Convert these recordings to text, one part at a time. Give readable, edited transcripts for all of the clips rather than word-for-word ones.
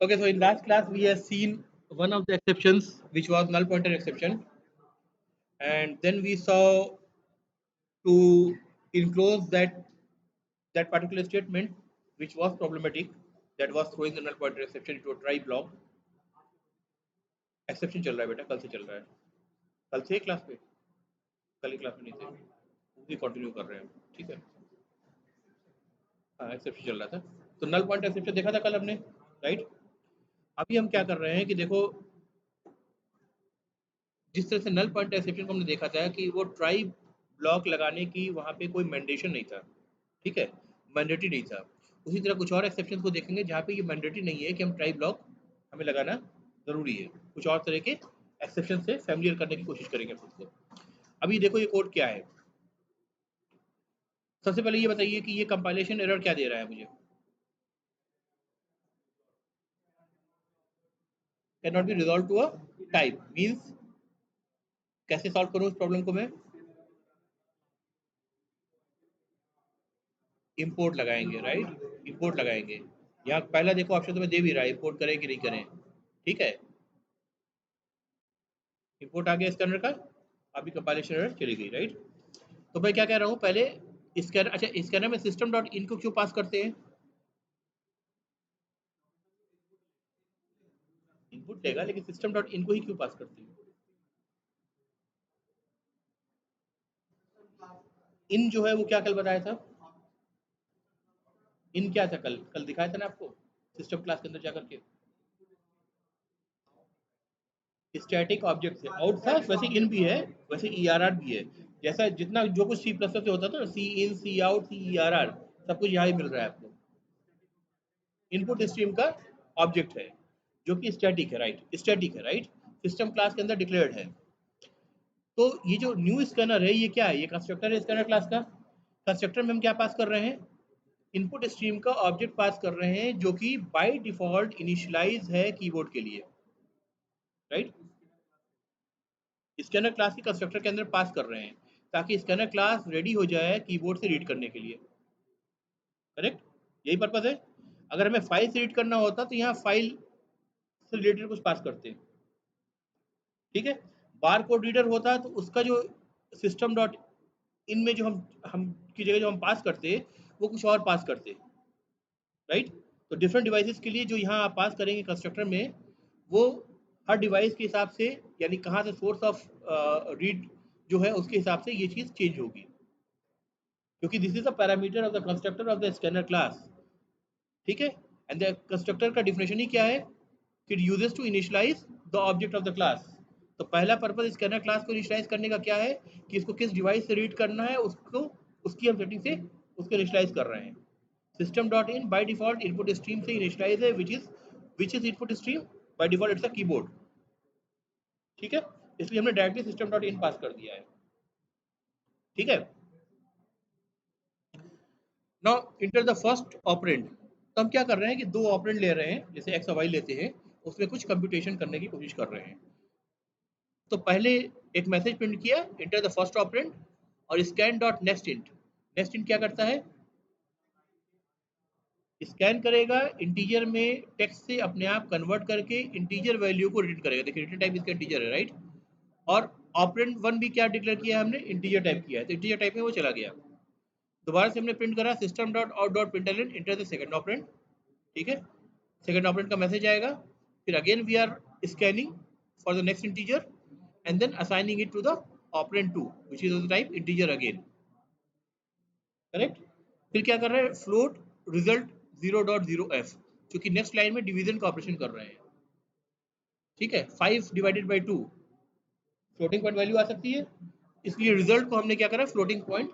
Okay, so in last class we have seen one of the exceptions, which was null pointer exception, and then we saw to enclose that particular statement, which was problematic, that was throwing the null pointer exception into a try block. Exception चल रहा है बेटा, कल से चल रहा है, कल से क्लास पे, कल ही क्लास में नहीं थे, उसी कंटिन्यू कर रहे हैं, ठीक है। हाँ, एक्सेप्शन चल रहा था, तो नल पॉइंट एक्सेप्शन देखा था कल हमने, राइट। अभी हम क्या कर रहे हैं कि देखो, जिस तरह से नल पॉइंट एक्सेप्शन को हमने देखा था कि वो ट्राई ब्लॉक लगाने की वहाँ पे कोई मैंडेशन नहीं था, ठीक है, मैंडेटरी नहीं था। उसी तरह कुछ और एक्सेप्शन को देखेंगे जहाँ पे ये मैंडेटरी नहीं है कि हम ट्राई ब्लॉक हमें लगाना ज़रूरी है। कुछ और तरह के एक्सेप्शन से फैमिलियर करने की कोशिश करेंगे खुद को। अभी देखो ये कोड क्या है। सबसे पहले ये बताइए कि ये कंपाइलेशन एरर क्या दे रहा है मुझे। Can not be resolve to a type means कैसे सॉल्व करूँ उस प्रॉब्लम को मैं। इंपोर्ट लगाएंगे, राइट, इंपोर्ट लगाएंगे। यहाँ पहला देखो ऑप्शन तो मैं दे भी रहा है, इंपोर्ट करें कि नहीं करें, ठीक है। इंपोर्ट आ गया स्कैनर का, अभी कंपाइलेशन एरर चली गई, राइट। तो मैं क्या कह रहा हूँ, पहले स्कैनर, अच्छा स्कैनर में सिस्टम डॉट इन को क्यों पास करते हैं। इनपुट लेगा लेकिन सिस्टम डॉट इन को ही क्यों पास करते हैं। इन जो है वो क्या कल बताया था, इन क्या था कल, कल दिखाया था ना आपको सिस्टम क्लास के अंदर जाकर के, स्टैटिक ऑब्जेक्ट है। आउट था वैसे इन भी है, वैसे ERR भी है, जैसा जितना जो कुछ C++ से होता था, सी इन, सी आउट, सी ERR, सब कुछ यहाँ ही मिल रहा है आपको। इनपुट स्ट्रीम का ऑब्जेक्ट है जो कि स्टैटिक है, राइट, स्टैटिक है, राइट, सिस्टम क्लास के अंदर डिक्लेयर्ड है। तो ये जो न्यू स्कैनर है ये क्या है, ये कंस्ट्रक्टर है स्कैनर क्लास का। कंस्ट्रक्टर में हम क्या पास कर रहे हैं, इनपुट स्ट्रीम का ऑब्जेक्ट पास कर रहे हैं जो कि बाय डिफॉल्ट इनिशियलाइज है कीबोर्ड के लिए, राइट। स्कैनर क्लास की कंस्ट्रक्टर के अंदर पास कर रहे हैं ताकि स्कैनर क्लास रेडी हो जाए कीबोर्ड से रीड करने के लिए, करेक्ट, यही पर्पज है। अगर हमें फाइल से रीड करना होता तो यहाँ फाइल से रिलेटेड कुछ पास करते हैं, ठीक है। बार कोड रीडर होता तो उसका जो सिस्टम डॉट इन में जो हम की जगह जो हम पास करते वो कुछ और पास करते, राइट। तो डिफरेंट डिवाइसेस के लिए जो यहाँ आप पास करेंगे कंस्ट्रक्टर में, वो हर डिवाइस के हिसाब से, यानी कहाँ से सोर्स ऑफ रीड जो है उसके हिसाब से ये चीज़ चेंज होगी, क्योंकि this is a parameter of the constructor of the scanner class, ठीक है। एंड द कंस्ट्रक्टर का डिफिनेशन ही क्या है कि it uses to initialize the object of the class. तो पहला पर्पज स्कैनर क्लास को इनिशियलाइज करने का क्या है कि इसको किस डिवाइस से रीड करना है, उसको उसकी हम सेटिंग से उसको इनिशियलाइज कर रहे हैं। System dot in by default input stream से इनिशियलाइज है, which is input stream, by default it's a keyboard, ठीक है। इसलिए हमने डायरेक्टली सिस्टम डॉट इन पास कर दिया है, ठीक है। Now enter the first operand. तो हम क्या कर रहे हैं कि दो ऑपरेंड ले रहे हैं, जैसे एक्स और वाई लेते हैं, उसमें कुछ कंप्यूटेशन करने की कोशिश कर रहे हैं। तो पहले एक मैसेज प्रिंट किया, इंटर द फर्स्ट ऑपरेंड, और scan dot next int. Next int क्या करता है, स्कैन करेगा, इंटीजर में टेक्स्ट से अपने आप कन्वर्ट करके इंटीजर वैल्यू को रिटर्न करेगा। देखिए रिटर्न टाइप इसका इंटीजर है, राइट। और ऑपरेंड वन भी क्या डिक्लेयर किया है हमने, इंटीजर टाइप किया है, तो इंटीजर टाइप में वो चला गया। दोबारा से हमने प्रिंट करा system dot out dot println enter the second operand, ठीक है। सेकंड ऑपरेंड का मैसेज आएगा, फिर again we are scanning for the next integer and then assigning it to the operand 2 which is of the type integer again, correct. फिर क्या कर रहे हैं, फ्लोट रिजल्ट 0.0f, क्योंकि नेक्स्ट लाइन में डिवीजन का ऑपरेशन कर रहे हैं, ठीक है। 5 divided by 2 floating point value आ सकती है, इसलिए रिजल्ट को हमने क्या करा, फ्लोटिंग पॉइंट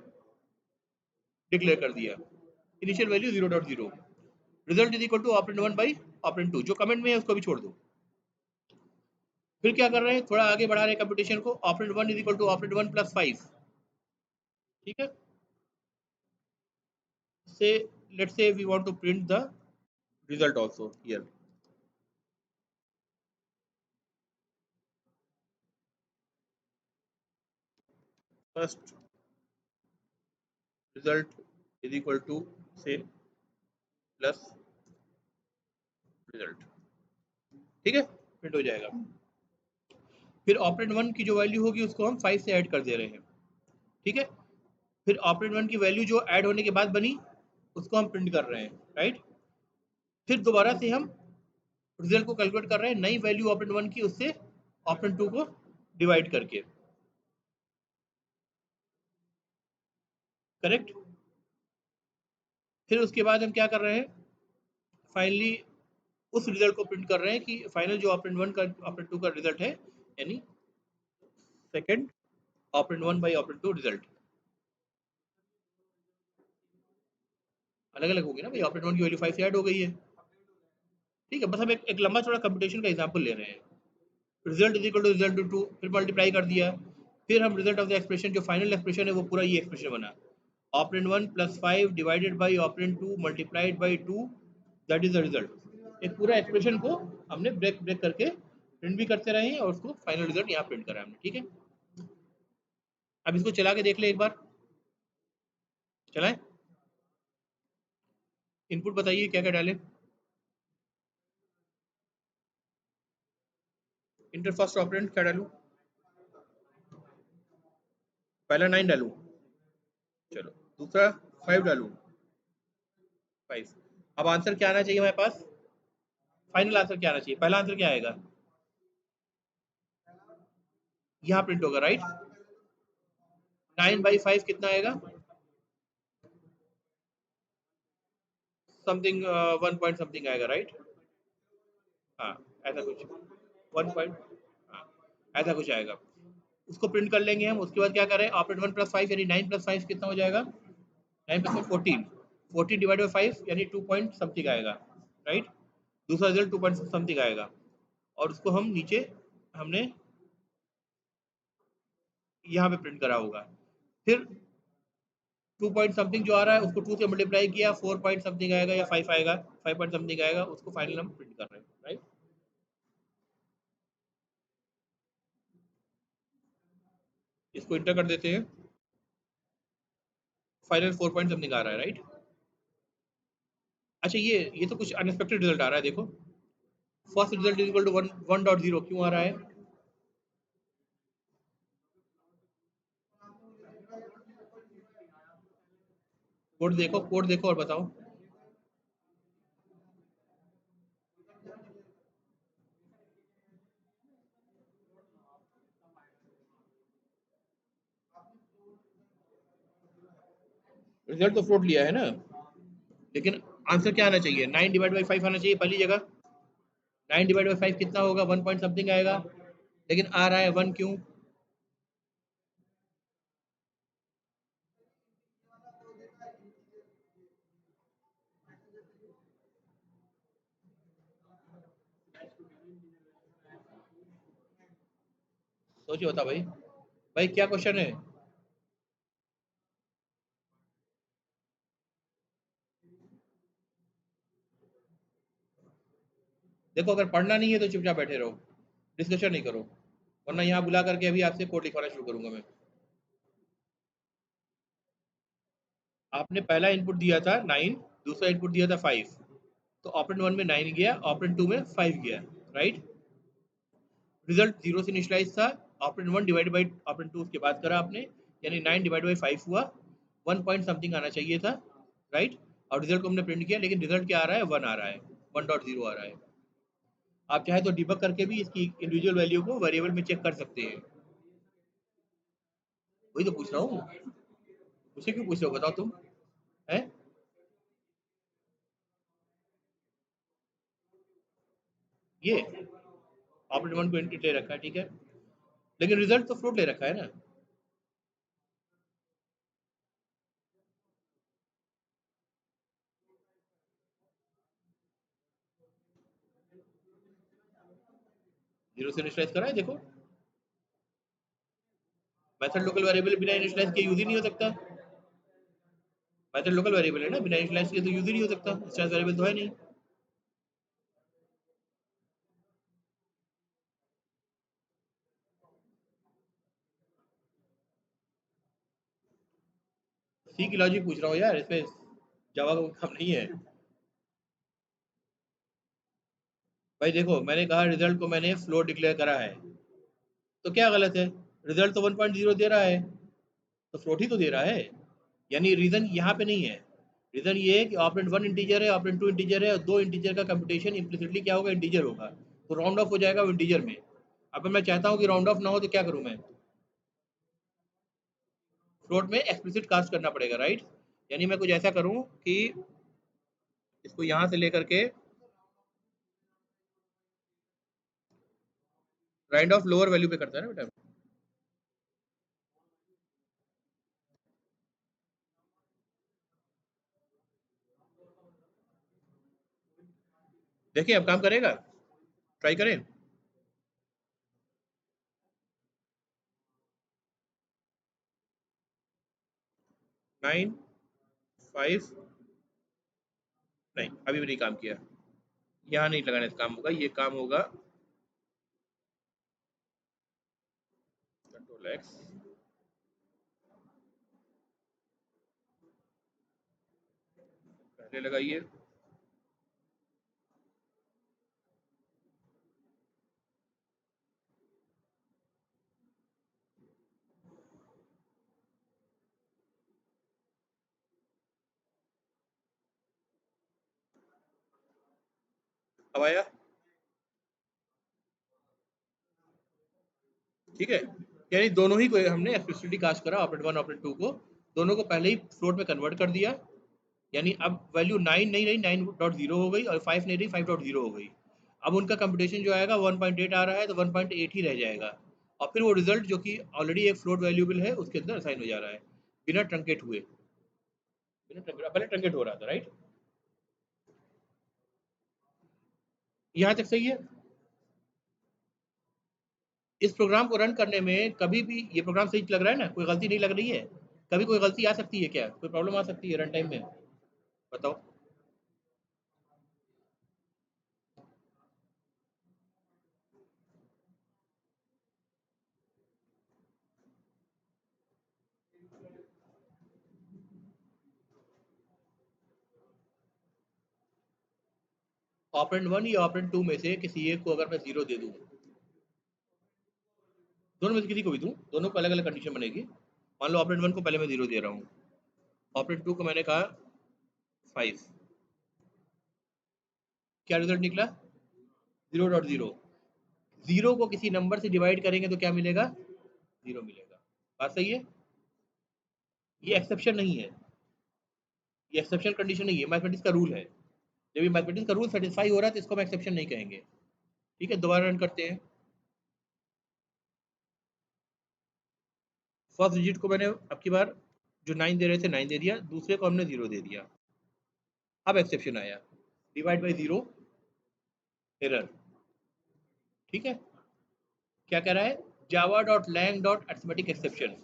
डिक्लेयर कर दिया, initial value 0.0, result is equal to operand 1 by operand 2। जो कमेंट में है उसको भी छोड़ दो। फिर क्या कर रहे हैं, थोड़ा आगे बढ़ा रहे हैं कंप्यूटेशन को, operand 1 is equal to operand 1 plus 5, ठीक है। Say let's say we want to print the result also here. First result is equal to say plus result. ठीक है, प्रिंट हो जाएगा। फिर ऑपरेंड 1 की जो वैल्यू होगी उसको हम 5 से ऐड कर दे रहे हैं, ठीक है। फिर ऑपरेंड 1 की वैल्यू जो ऐड होने के बाद बनी उसको हम प्रिंट कर रहे हैं, राइट। फिर दोबारा से हम रिजल्ट को कैलकुलेट कर रहे हैं नई वैल्यू ऑपरेंड 1 की उससे ऑपरेंड 2 को डिवाइड करके, करेक्ट। फिर उसके बाद हम क्या कर रहे हैं, फाइनली उस रिजल्ट को प्रिंट कर रहे हैं कि फाइनल जो ऑपरेंड 1 का ऑपरेंड 2 का रिजल्ट है, यानी second operand 1 by operand 2 result अलग अलग होगी ना भाई, ऑपरेंड 1 की वैल्यू 5 से ऐड हो गई है, ठीक है। बस हम एक लंबा चौड़ा कंप्यूटेशन का एग्जांपल ले रहे हैं। Result is equal to result to 2, फिर मल्टीप्लाई कर दिया, फिर हम रिजल्ट ऑफ द एक्सप्रेशन जो फाइनल एक्सप्रेशन है वो पूरा ये एक्सप्रेशन बना, operand 1 plus 5 divided by operand 2 multiplied by 2, that is the result. एक पूरा एक्सप्रेशन को हमने ब्रेक ब्रेक करके प्रिंट भी करते रहे हैं और उसको फाइनल रिजल्ट यहाँ प्रिंट करा हमने, ठीक है। अब इसको चला के देख ले एक बार, चलाएं। इनपुट बताइए क्या क्या डालें। इंटर फर्स्ट ऑपरेंड क्या डालूं, पहला 9 डालूं, चलो। दूसरा 5 डालूं, 5। अब आंसर क्या आना चाहिए हमारे पास, फाइनल आंसर क्या आना चाहिए, पहला आंसर क्या आएगा, यहाँ प्रिंट होगा, राइट। 9/5 कितना आएगा, समथिंग 1 पॉइंट समथिंग आएगा, राइट। हाँ, ऐसा कुछ 1 पॉइंट, हाँ ऐसा कुछ आएगा। उसको प्रिंट कर लेंगे हम। उसके बाद क्या करें, ऑपरेट 1 प्लस 5 यानी 9 प्लस 5 कितना हो जाएगा, 9 प्लस 5 14, 14 डिवाइड बाई 5 यानी 2 पॉइंट समथिंग आएगा, राइट। दूसरा रिजल्ट 2 पॉइंट समथिंग आएगा, और उसको हम नीचे हमने यहाँ पे प्रिंट करा होगा। फिर 2 पॉइंट समथिंग जो आ रहा है उसको 2 से मल्टीप्लाई किया, 4 पॉइंट समथिंग आएगा या 5 आएगा, 5 पॉइंट समथिंग आएगा, उसको फाइनल हम प्रिंट कर रहे हैं, राइट। इसको इंटर कर देते हैं, फाइनल 4 पॉइंट समथिंग आ रहा है, राइट। अच्छा, ये तो कुछ अनएक्सपेक्टेड रिजल्ट आ रहा है, देखो। First result is equal to 1.0 क्यों आ रहा है, कोड देखो और बताओ। रिजल्ट तो फ्लोट लिया है ना, लेकिन आंसर क्या आना चाहिए, 9 डिवाइड बाई 5 आना चाहिए पहली जगह। 9 डिवाइड बाई 5 कितना होगा, 1 पॉइंट समथिंग आएगा, लेकिन आ रहा है 1 क्यों। सोचिए, बता भाई, भाई क्या क्वेश्चन है। देखो, अगर पढ़ना नहीं है तो चुपचाप बैठे रहो, डिस्कशन नहीं करो, वरना यहाँ बुला करके अभी आपसे कोड लिखवाना शुरू करूंगा मैं। आपने पहला इनपुट दिया था 9, दूसरा इनपुट दिया था 5, तो ऑपरेंड 1 में 9 गया, ऑपरेंड 2 में 5 गया, राइट। रिजल्ट 0 से इनिशियलाइज था, ऑपरेंड 1 डिवाइड बाई ऑपरेंड 2 उसके बाद करा आपने, यानी 9 डिवाइड बाई 5 हुआ, 1 पॉइंट समथिंग आना चाहिए था, राइट। और रिजल्ट को हमने प्रिंट किया, लेकिन रिजल्ट क्या आ रहा है, 1 आ रहा है, 1.0 आ रहा है। आप चाहे तो डिबग करके भी इसकी इंडिविजुअल वैल्यू को वेरिएबल में चेक कर सकते हैं। वही तो पूछ रहा हूँ, मुझसे क्यों पूछ रहे हो, बताओ तुम, है। ये ऑपरेंड 1 को इनपुट ले रखा है, ठीक है, लेकिन रिजल्ट तो फ्लोट ले रखा है ना। 0 से इनिशियलाइज करा है, देखो। मेथड लोकल वेरिएबल बिना इनिशियलाइज के यूज ही नहीं हो सकता। मेथड लोकल वेरिएबल है ना, बिना इनिशियलाइज के तो यूज ही नहीं हो सकता, इंस्टेंस वेरिएबल तो है नहीं। सी की लॉजिक पूछ रहा हूँ यार, इसमें जावा का कोई काम नहीं है। भाई देखो, मैंने कहा रिजल्ट को मैंने फ्लोट डिक्लेयर करा है, तो क्या गलत है? रिजल्ट तो 1.0 दे रहा है, तो फ्लोट ही तो दे रहा है। यानी रीजन यहाँ पे नहीं है। रीजन ये है कि ऑपरेंड 1 इंटीजर है, ऑपरेंड 2 इंटीजर है, और 2 इंटीजर का कंप्यूटेशन इम्प्लिसिटली क्या होगा? इंटीजर होगा, तो राउंड ऑफ हो जाएगा वो इंटीजर में। अब मैं चाहता हूँ कि राउंड ऑफ ना हो, तो क्या करूँ मैं? फ्लोट में एक्सप्लिसिट कास्ट करना पड़ेगा, राइट? यानी मैं कुछ ऐसा करूँ कि इसको यहाँ से लेकर के राउंड ऑफ लोअर वैल्यू पे करता है ना बेटा। देखिए अब काम करेगा, ट्राई करें। 9 5 नहीं, अभी भी नहीं काम किया। यहाँ नहीं लगाने से काम होगा, ये काम होगा कंट्रोल एक्स। पहले लगाइए, अब आया, ठीक है। यानी दोनों ही को हमने एक्सप्लिसिटली कास्ट करा, ऑपरेट 1 ऑपरेट 2 को, दोनों को पहले ही फ्लोट में कन्वर्ट कर दिया। यानी अब वैल्यू 9 नहीं रही, 9.0 हो गई, और 5 नहीं रही, 5.0 हो गई। अब उनका कंप्यूटेशन जो आएगा 1.8 आ रहा है, तो 1.8 ही रह जाएगा, और फिर वो रिजल्ट जो कि ऑलरेडी एक फ्लोट वैल्यूबल है उसके अंदर असाइन हो जा रहा है, बिना ट्रंकेट हुए। बिना ट्रंकेट, पहले ट्रंकेट हो रहा था, राइट? यहाँ तक सही है। इस प्रोग्राम को रन करने में कभी भी ये प्रोग्राम सही लग रहा है ना, कोई गलती नहीं लग रही है? कभी कोई गलती आ सकती है क्या? कोई प्रॉब्लम आ सकती है रन टाइम में? बताओ। ऑपरेंड 1 या ऑपरेंड 2 में से किसी एक को अगर मैं 0 दे दूँ, दोनों में से किसी को भी दूँ, दोनों को अलग अलग कंडीशन बनेगी। मान लो ऑपरेंड 1 को पहले मैं 0 दे रहा हूँ, ऑपरेंड 2 को मैंने कहा 5, क्या रिजल्ट निकला? 0.0। 0 को किसी नंबर से डिवाइड करेंगे तो क्या मिलेगा? 0 मिलेगा। बात सही है? ये एक्सेप्शन नहीं है, ये एक्सेप्शन कंडीशन नहीं है, मैथमेटिक्स का रूल है। जब ये मैथमेटिक्स का रूल सेटिस्फाई हो रहा है तो इसको हम एक्सेप्शन नहीं कहेंगे। ठीक है, दोबारा रन करते हैं। फर्स्ट डिजिट को मैंने अब की बार जो 9 दे रहे थे 9 दे दिया, दूसरे को हमने 0 दे दिया। अब एक्सेप्शन आया, डिवाइड बाई 0, एरर। ठीक है, क्या कह रहा है? Java dot lang dot arithmetic exception,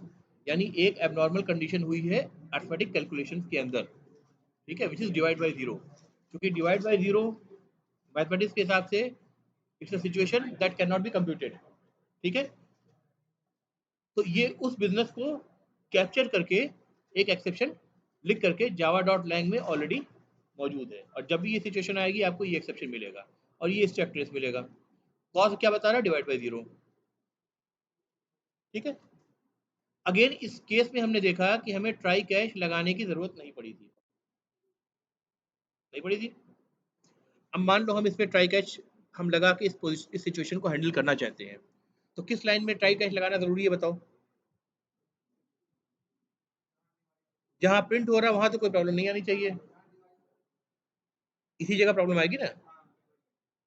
यानी एक एबनॉर्मल कंडीशन हुई है अर्थमेटिक कैलकुलेशन के अंदर। ठीक है, विच इज डिवाइड बाई 0। क्योंकि डिवाइड बाई 0 मैथमेटिक्स के हिसाब से it's a situation that can not be computed. ठीक है, तो ये उस बिजनेस को कैप्चर करके एक एक्सेप्शन लिख करके जावा डॉट लैंग में ऑलरेडी मौजूद है, और जब भी ये सिचुएशन आएगी आपको ये एक्सेप्शन मिलेगा और ये स्टेप ट्रेस मिलेगा। कॉज क्या बता रहा है? Divide by 0। ठीक है, अगेन इस केस में हमने देखा कि हमें ट्राई कैश लगाने की जरूरत नहीं पड़ी थी, नहीं पड़ी थी। अब मान लो हम इसमें ट्राई कैच हम लगा के इस सिचुएशन को हैंडल करना चाहते हैं, तो किस लाइन में ट्राई कैच लगाना जरूरी है बताओ? जहां प्रिंट हो रहा है वहां तो कोई प्रॉब्लम नहीं आनी चाहिए, इसी जगह प्रॉब्लम आएगी ना।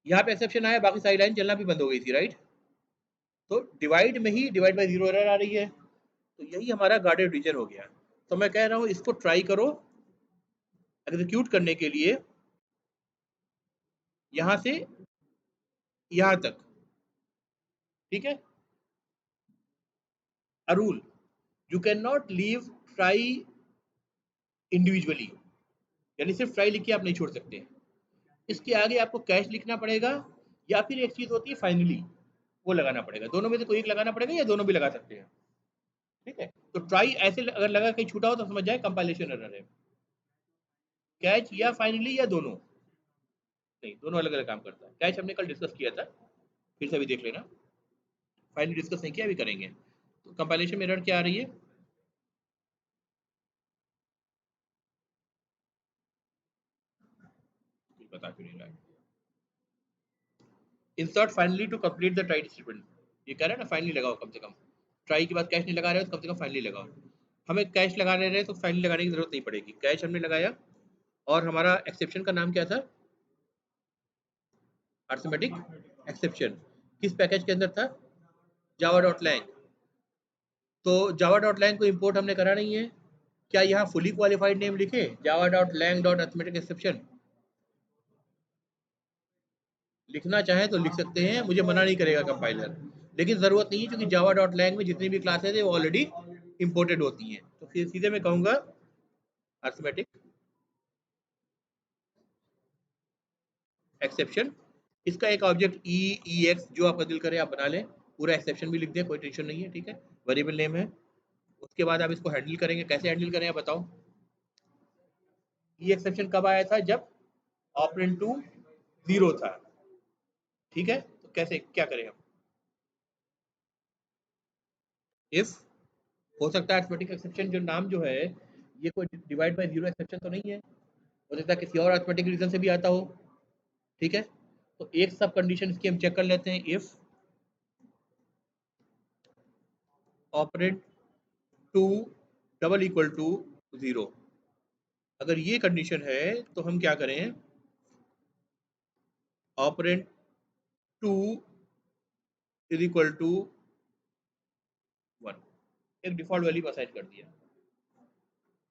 यहाँ पे एक्सेप्शन आया, बाकी सारी लाइन चलना भी बंद हो गई थी, राइट? तो डिवाइड में ही डिवाइड बाई 0 एरर आ रही है, तो यही हमारा गार्डेड रीजन हो गया। तो मैं कह रहा हूँ इसको ट्राई करो एग्जीक्यूट करने के लिए, यहां से यहां तक। ठीक है, a rule, you cannot leave try individually, यानी सिर्फ ट्राई लिख के आप नहीं छोड़ सकते, इसके आगे आपको कैश लिखना पड़ेगा, या फिर एक चीज होती है फाइनली, वो लगाना पड़ेगा। दोनों में से कोई एक लगाना पड़ेगा, या दोनों भी लगा सकते हैं। ठीक है, तो ट्राई ऐसे अगर लगा कहीं छूटा हो तो समझ जाए कंपाइलेशन एरर है, कैच या फाइनली या दोनों। नहीं, दोनों अलग अलग काम करता है। कैश हमने कल डिस्कस किया था, फिर से अभी देख लेना। फाइनली डिस्कस नहीं किया, अभी करेंगे। तो कंपाइलेशन में एरर क्या आ रही है? कुछ बता क्यों नहीं रहा है? Insert finally to complete the try statement, ये कह रहा है ना फाइनली लगाओ कम से कम। ट्राई के बाद कैश नहीं लगा रहे हो तो कम से कम फाइनली लगाओ। हमें कैश लगा रहे हैं तो फाइनली लगाने की जरूरत नहीं पड़ेगी, कैश हमने लगाया। और हमारा एक्सेप्शन का नाम क्या था? Arithmetic exception. किस पैकेज के अंदर था? Java dot lang. तो जावा डॉट लैंग को इम्पोर्ट हमने करा नहीं है। क्या यहाँ फुली क्वालिफाइड नेम लिखे, Java dot lang dot arithmetic exception? लिखना चाहे तो लिख सकते हैं, मुझे मना नहीं करेगा कंपाइलर, लेकिन जरूरत नहीं है, क्योंकि जावा डॉट लैंग में जितनी भी क्लासेज है वो ऑलरेडी इंपोर्टेड होती हैं। तो फिर सीधे मैं कहूंगा अर्थमेटिक एक्सेप्शन। इसका एक ऑब्जेक्ट ई एक्स जो आपका दिल करे आप बना लें, पूरा एक्सेप्शन भी लिख दें, कोई टेंशन नहीं है, ठीक है। वेरिएबल नेम है। उसके बाद आप इसको हैंडल करेंगे, कैसे हैंडल करें आप बताओ? ई एक्सेप्शन कब आया था? जब ऑपरेंड टू 0 था, ठीक है। तो कैसे क्या करें हम? इफ हो सकता है अर्थमेटिक एक्सेप्शन जो नाम जो है, ये कोई डिवाइड बाय जीरो एक्सेप्शन तो नहीं है, हो सकता है किसी और अर्थमेटिक रीजन से भी आता हो, ठीक है। तो एक सब कंडीशन इसकी हम चेक कर लेते हैं। If operand two double equal to 0, अगर ये कंडीशन है तो हम क्या करें? Operand two is equal to 1, एक डिफॉल्ट वैल्यू असाइन कर दिया,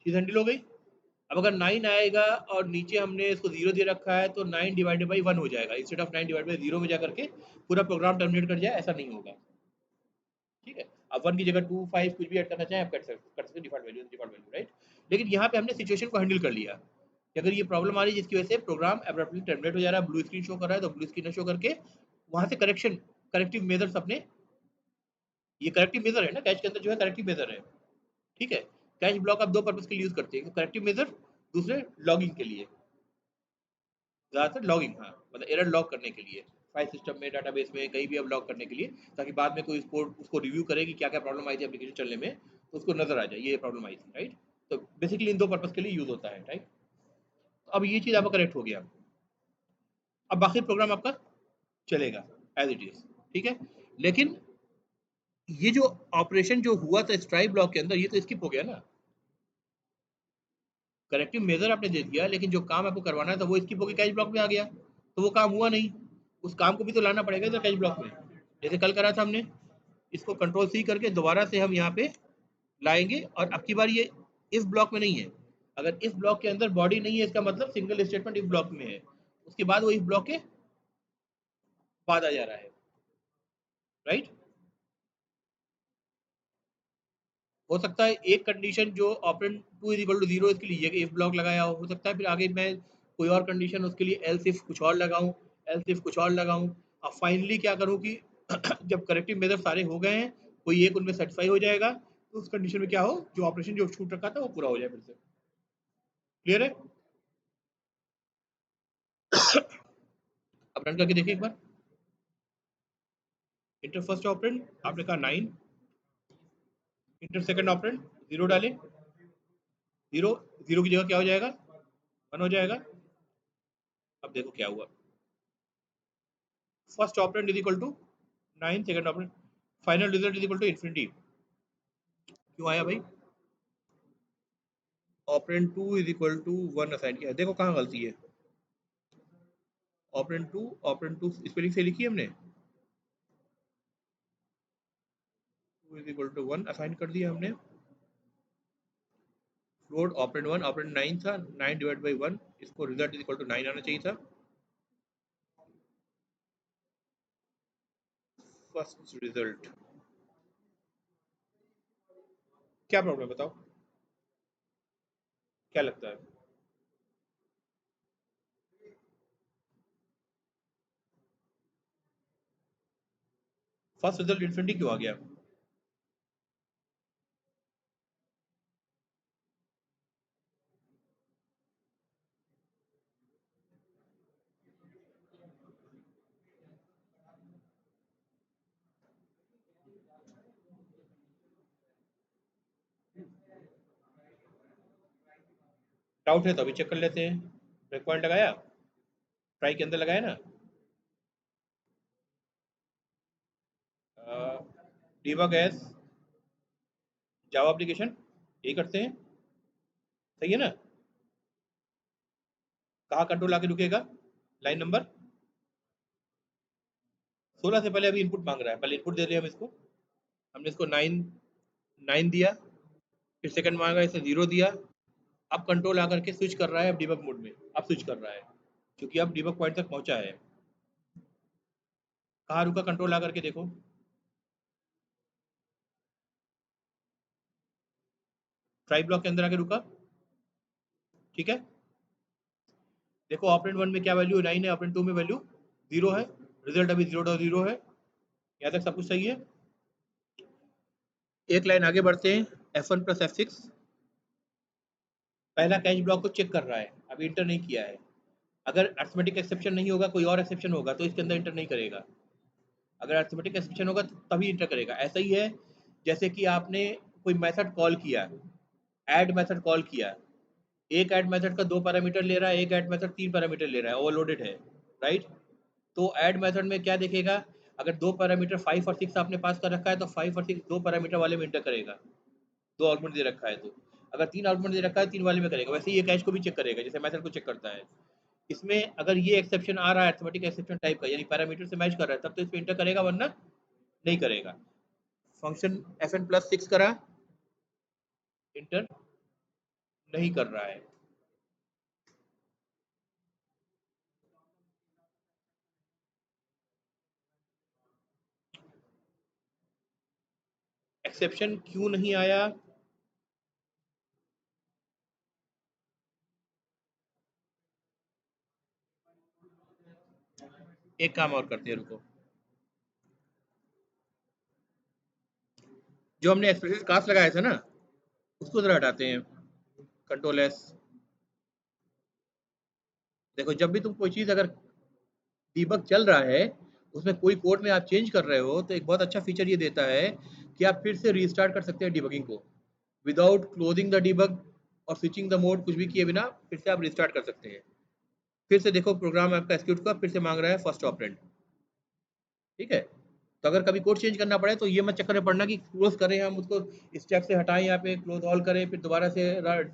चीज हैंडल हो गई। अब अगर 9 आएगा और नीचे हमने इसको 0 दे रखा है, तो 9 डिवाइडेड बाई 1 हो जाएगा, इंस्टेड ऑफ 9 डिवाइड बाई 0 में जाकर के पूरा प्रोग्राम टर्मिनेट कर जाए, ऐसा नहीं होगा, ठीक है। अब 1 की जगह 2 5 कुछ भी ऐड करना चाहे आप कर सकते, डिफॉल्ट वैल्यू राइट। लेकिन यहाँ पे हमने सिचुएशन को हैंडल कर लिया कि अगर ये प्रॉब्लम आ रही है जिसकी वजह से प्रोग्राम अब्रप्टली टर्मिनेट हो जा रहा है, ब्लू स्क्रीन शो कर रहा है, तो ब्लू स्क्रीन शो करके वहां से करेक्टिव मेजर्स अपने, ये करेक्टिव मेजर है ना, कैश के अंदर जो है करेक्टिव मेजर है, ठीक है। कैश ब्लॉक आप दो पर्पज के लिए यूज करते हैं, करेक्टिव मेजर, दूसरे लॉगिंग के लिए, ज़्यादातर लॉगिंग, हाँ, मतलब एरर लॉग करने के लिए, फाइल सिस्टम में, डाटाबेस में, कहीं भी अब लॉग करने के लिए, ताकि बाद में कोई उसको रिव्यू करे कि क्या क्या प्रॉब्लम आई थी एप्लीकेशन चलने में, तो उसको नजर आ जाए ये प्रॉब्लम आई थी, राइट। तो बेसिकली इन दो पर्पज के लिए यूज होता है, राइट। तो अब ये चीज़ आपका करेक्ट हो गया। अब बाकी प्रोग्राम आपका चलेगा एज इट इज, ठीक है। लेकिन ये जो ऑपरेशन जो हुआ था स्ट्राइक ब्लॉक के अंदर, ये तो स्किप हो गया ना। करेक्टिव मेजर आपने दे दिया, लेकिन जो काम आपको करवाना था वो स्किप होकर कैच ब्लॉक में आ गया, तो वो काम हुआ नहीं। उस काम को भी तो लाना पड़ेगा इधर कैच ब्लॉक में, जैसे कल करा था हमने। इसको कंट्रोल सी करके दोबारा से हम यहाँ पे लाएंगे, और अब की बार ये इस ब्लॉक में नहीं है। अगर इस ब्लॉक के अंदर बॉडी नहीं है, इसका मतलब सिंगल स्टेटमेंट इस ब्लॉक में है, उसके बाद वो इस ब्लॉक के बाद आ जा रहा है, राइट। हो सकता है एक कंडीशन जो operand two is equal to 0 इसके लिए इफ ब्लॉक लगाया हो सकता है, फिर आगे मैं कोई और कंडीशन उसके लिए एल्स इफ कुछ और लगाऊं, एल्स इफ कुछ और लगाऊं। अब फाइनली क्या करूं कि जब करेक्टिव मेजर सारे हो गए हैं, कोई एक उनमें सेटिस्फाई हो जाएगा, तो उस कंडीशन में क्या हो, जो ऑपरेशन जो छूट रखा था वो पूरा हो जाए फिर से। क्लियर है? अब रन करके देखिए एक बार। इंटर फर्स्ट ऑपरेंड आपने कहा 9, इंटर सेकंड ऑपरेंड 0 डाले, 0, 0 की जगह क्या हो जाएगा, 1 हो जाएगा। अब देखो क्या हुआ, first operand is equal to 9, second operand, final result is equal to infinity. क्यों आया भाई? Operand 2 is equal to 1 assign किया, देखो कहाँ गलती है। ऑपरेंड टू स्पेलिंग से लिखी हमने, 2 इज इक्वल टू 1 असाइन कर दिया हमने। फ्लोट ऑपरेंड 1, ऑपरेंड 9 था, 9 डिवाइड बाई 1, इसको रिजल्ट इज इक्वल टू 9 आना चाहिए था। फर्स्ट रिजल्ट क्या प्रॉब्लम बताओ, क्या लगता है? फर्स्ट रिजल्ट इन्फिनिटी क्यों आ गया? डाउट है तो अभी चेक कर लेते हैं। ब्रेक पॉइंट लगाया, ट्राई के अंदर लगाया ना। डीबग एज जावा एप्लीकेशन, यही करते हैं, सही है ना। कहाँ कंट्रोल आके रुकेगा, लाइन नंबर 16 से पहले अभी इनपुट मांग रहा है, पहले इनपुट दे दिया हम इसको, हमने इसको 9 दिया, फिर सेकंड मांगा इसे 0 दिया। अब कंट्रोल आकर के स्विच कर रहा है, अब डिबग मोड में अब स्विच कर रहा है, क्योंकि अब डिबग पॉइंट तक पहुंचा है। कहाँ रुका कंट्रोल आकर के देखो, ट्राई ब्लॉक के अंदर आके रुका, ठीक है। देखो ऑपरेंड 1 में क्या वैल्यू 9 है, ऑपरेंड 2 में वैल्यू 0 है, रिजल्ट अभी 0.0 है। यहाँ तक सब कुछ सही है। एक लाइन आगे बढ़ते हैं, F1 प्लस F6 पहला कैच ब्लॉक को चेक कर रहा है, अभी इंटर नहीं किया है। अगर अर्थमेटिक एक्सेप्शन नहीं होगा, कोई और एक्सेप्शन होगा तो इसके अंदर इंटर नहीं करेगा। अगर अर्थमेटिक एक्सेप्शन होगा तो तभी इंटर करेगा। ऐसा ही है जैसे कि आपने कोई मेथड कॉल किया, ऐड मेथड कॉल किया, एक ऐड मेथड का 2 पैरामीटर ले रहा है, एक ऐड मेथड 3 पैरामीटर ले रहा है, ओवरलोडेड है, राइट। तो ऐड मेथड में क्या देखेगा, अगर 2 पैरामीटर 5 और 6 आपने पास कर रखा है तो 5 और 6 2 पैरामीटर वाले में इंटर करेगा, 2 आर्गुमेंट दे रखा है तो। अगर 3 आर्गुमेंट दे रखा है 3 वाले में करेगा। वैसे ही ये कैश को भी चेक करेगा, जैसे मेथड को चेक करता है। इसमें अगर ये एक्सेप्शन आ रहा है अर्थमेटिक एक्सेप्शन टाइप का, यानी पैरामीटर से मैच कर रहा है, तब तो इसमें इंटर करेगा, वरना नहीं करेगा। फंक्शन fn प्लस 6 करा, इंटर नहीं कर रहा है। एक्सेप्शन क्यों नहीं आया, एक काम और करते हैं, रुको। जो हमने एक्सप्रेसिव कास्ट लगाया था ना, उसको जरा हटाते हैं, कंट्रोल एस। देखो जब भी तुम कोई चीज अगर डीबग चल रहा है, उसमें कोई कोड में आप चेंज कर रहे हो, तो एक बहुत अच्छा फीचर ये देता है कि आप फिर से रीस्टार्ट कर सकते हैं डिबगिंग को, विदाउट क्लोजिंग द डिबग और स्विचिंग द मोड, कुछ भी किए बिना फिर से आप रिस्टार्ट कर सकते हैं। फिर से देखो प्रोग्राम आपका एक्सिक्यूट का, फिर से मांग रहा है फर्स्ट ऑपरेंड, ठीक है। तो अगर कभी कोड चेंज करना पड़े तो ये मत चक्कर में पड़ना कि क्लोज करें हम उसको, स्टैक से हटाएं, यहाँ पे क्लोज ऑल करें, फिर दोबारा से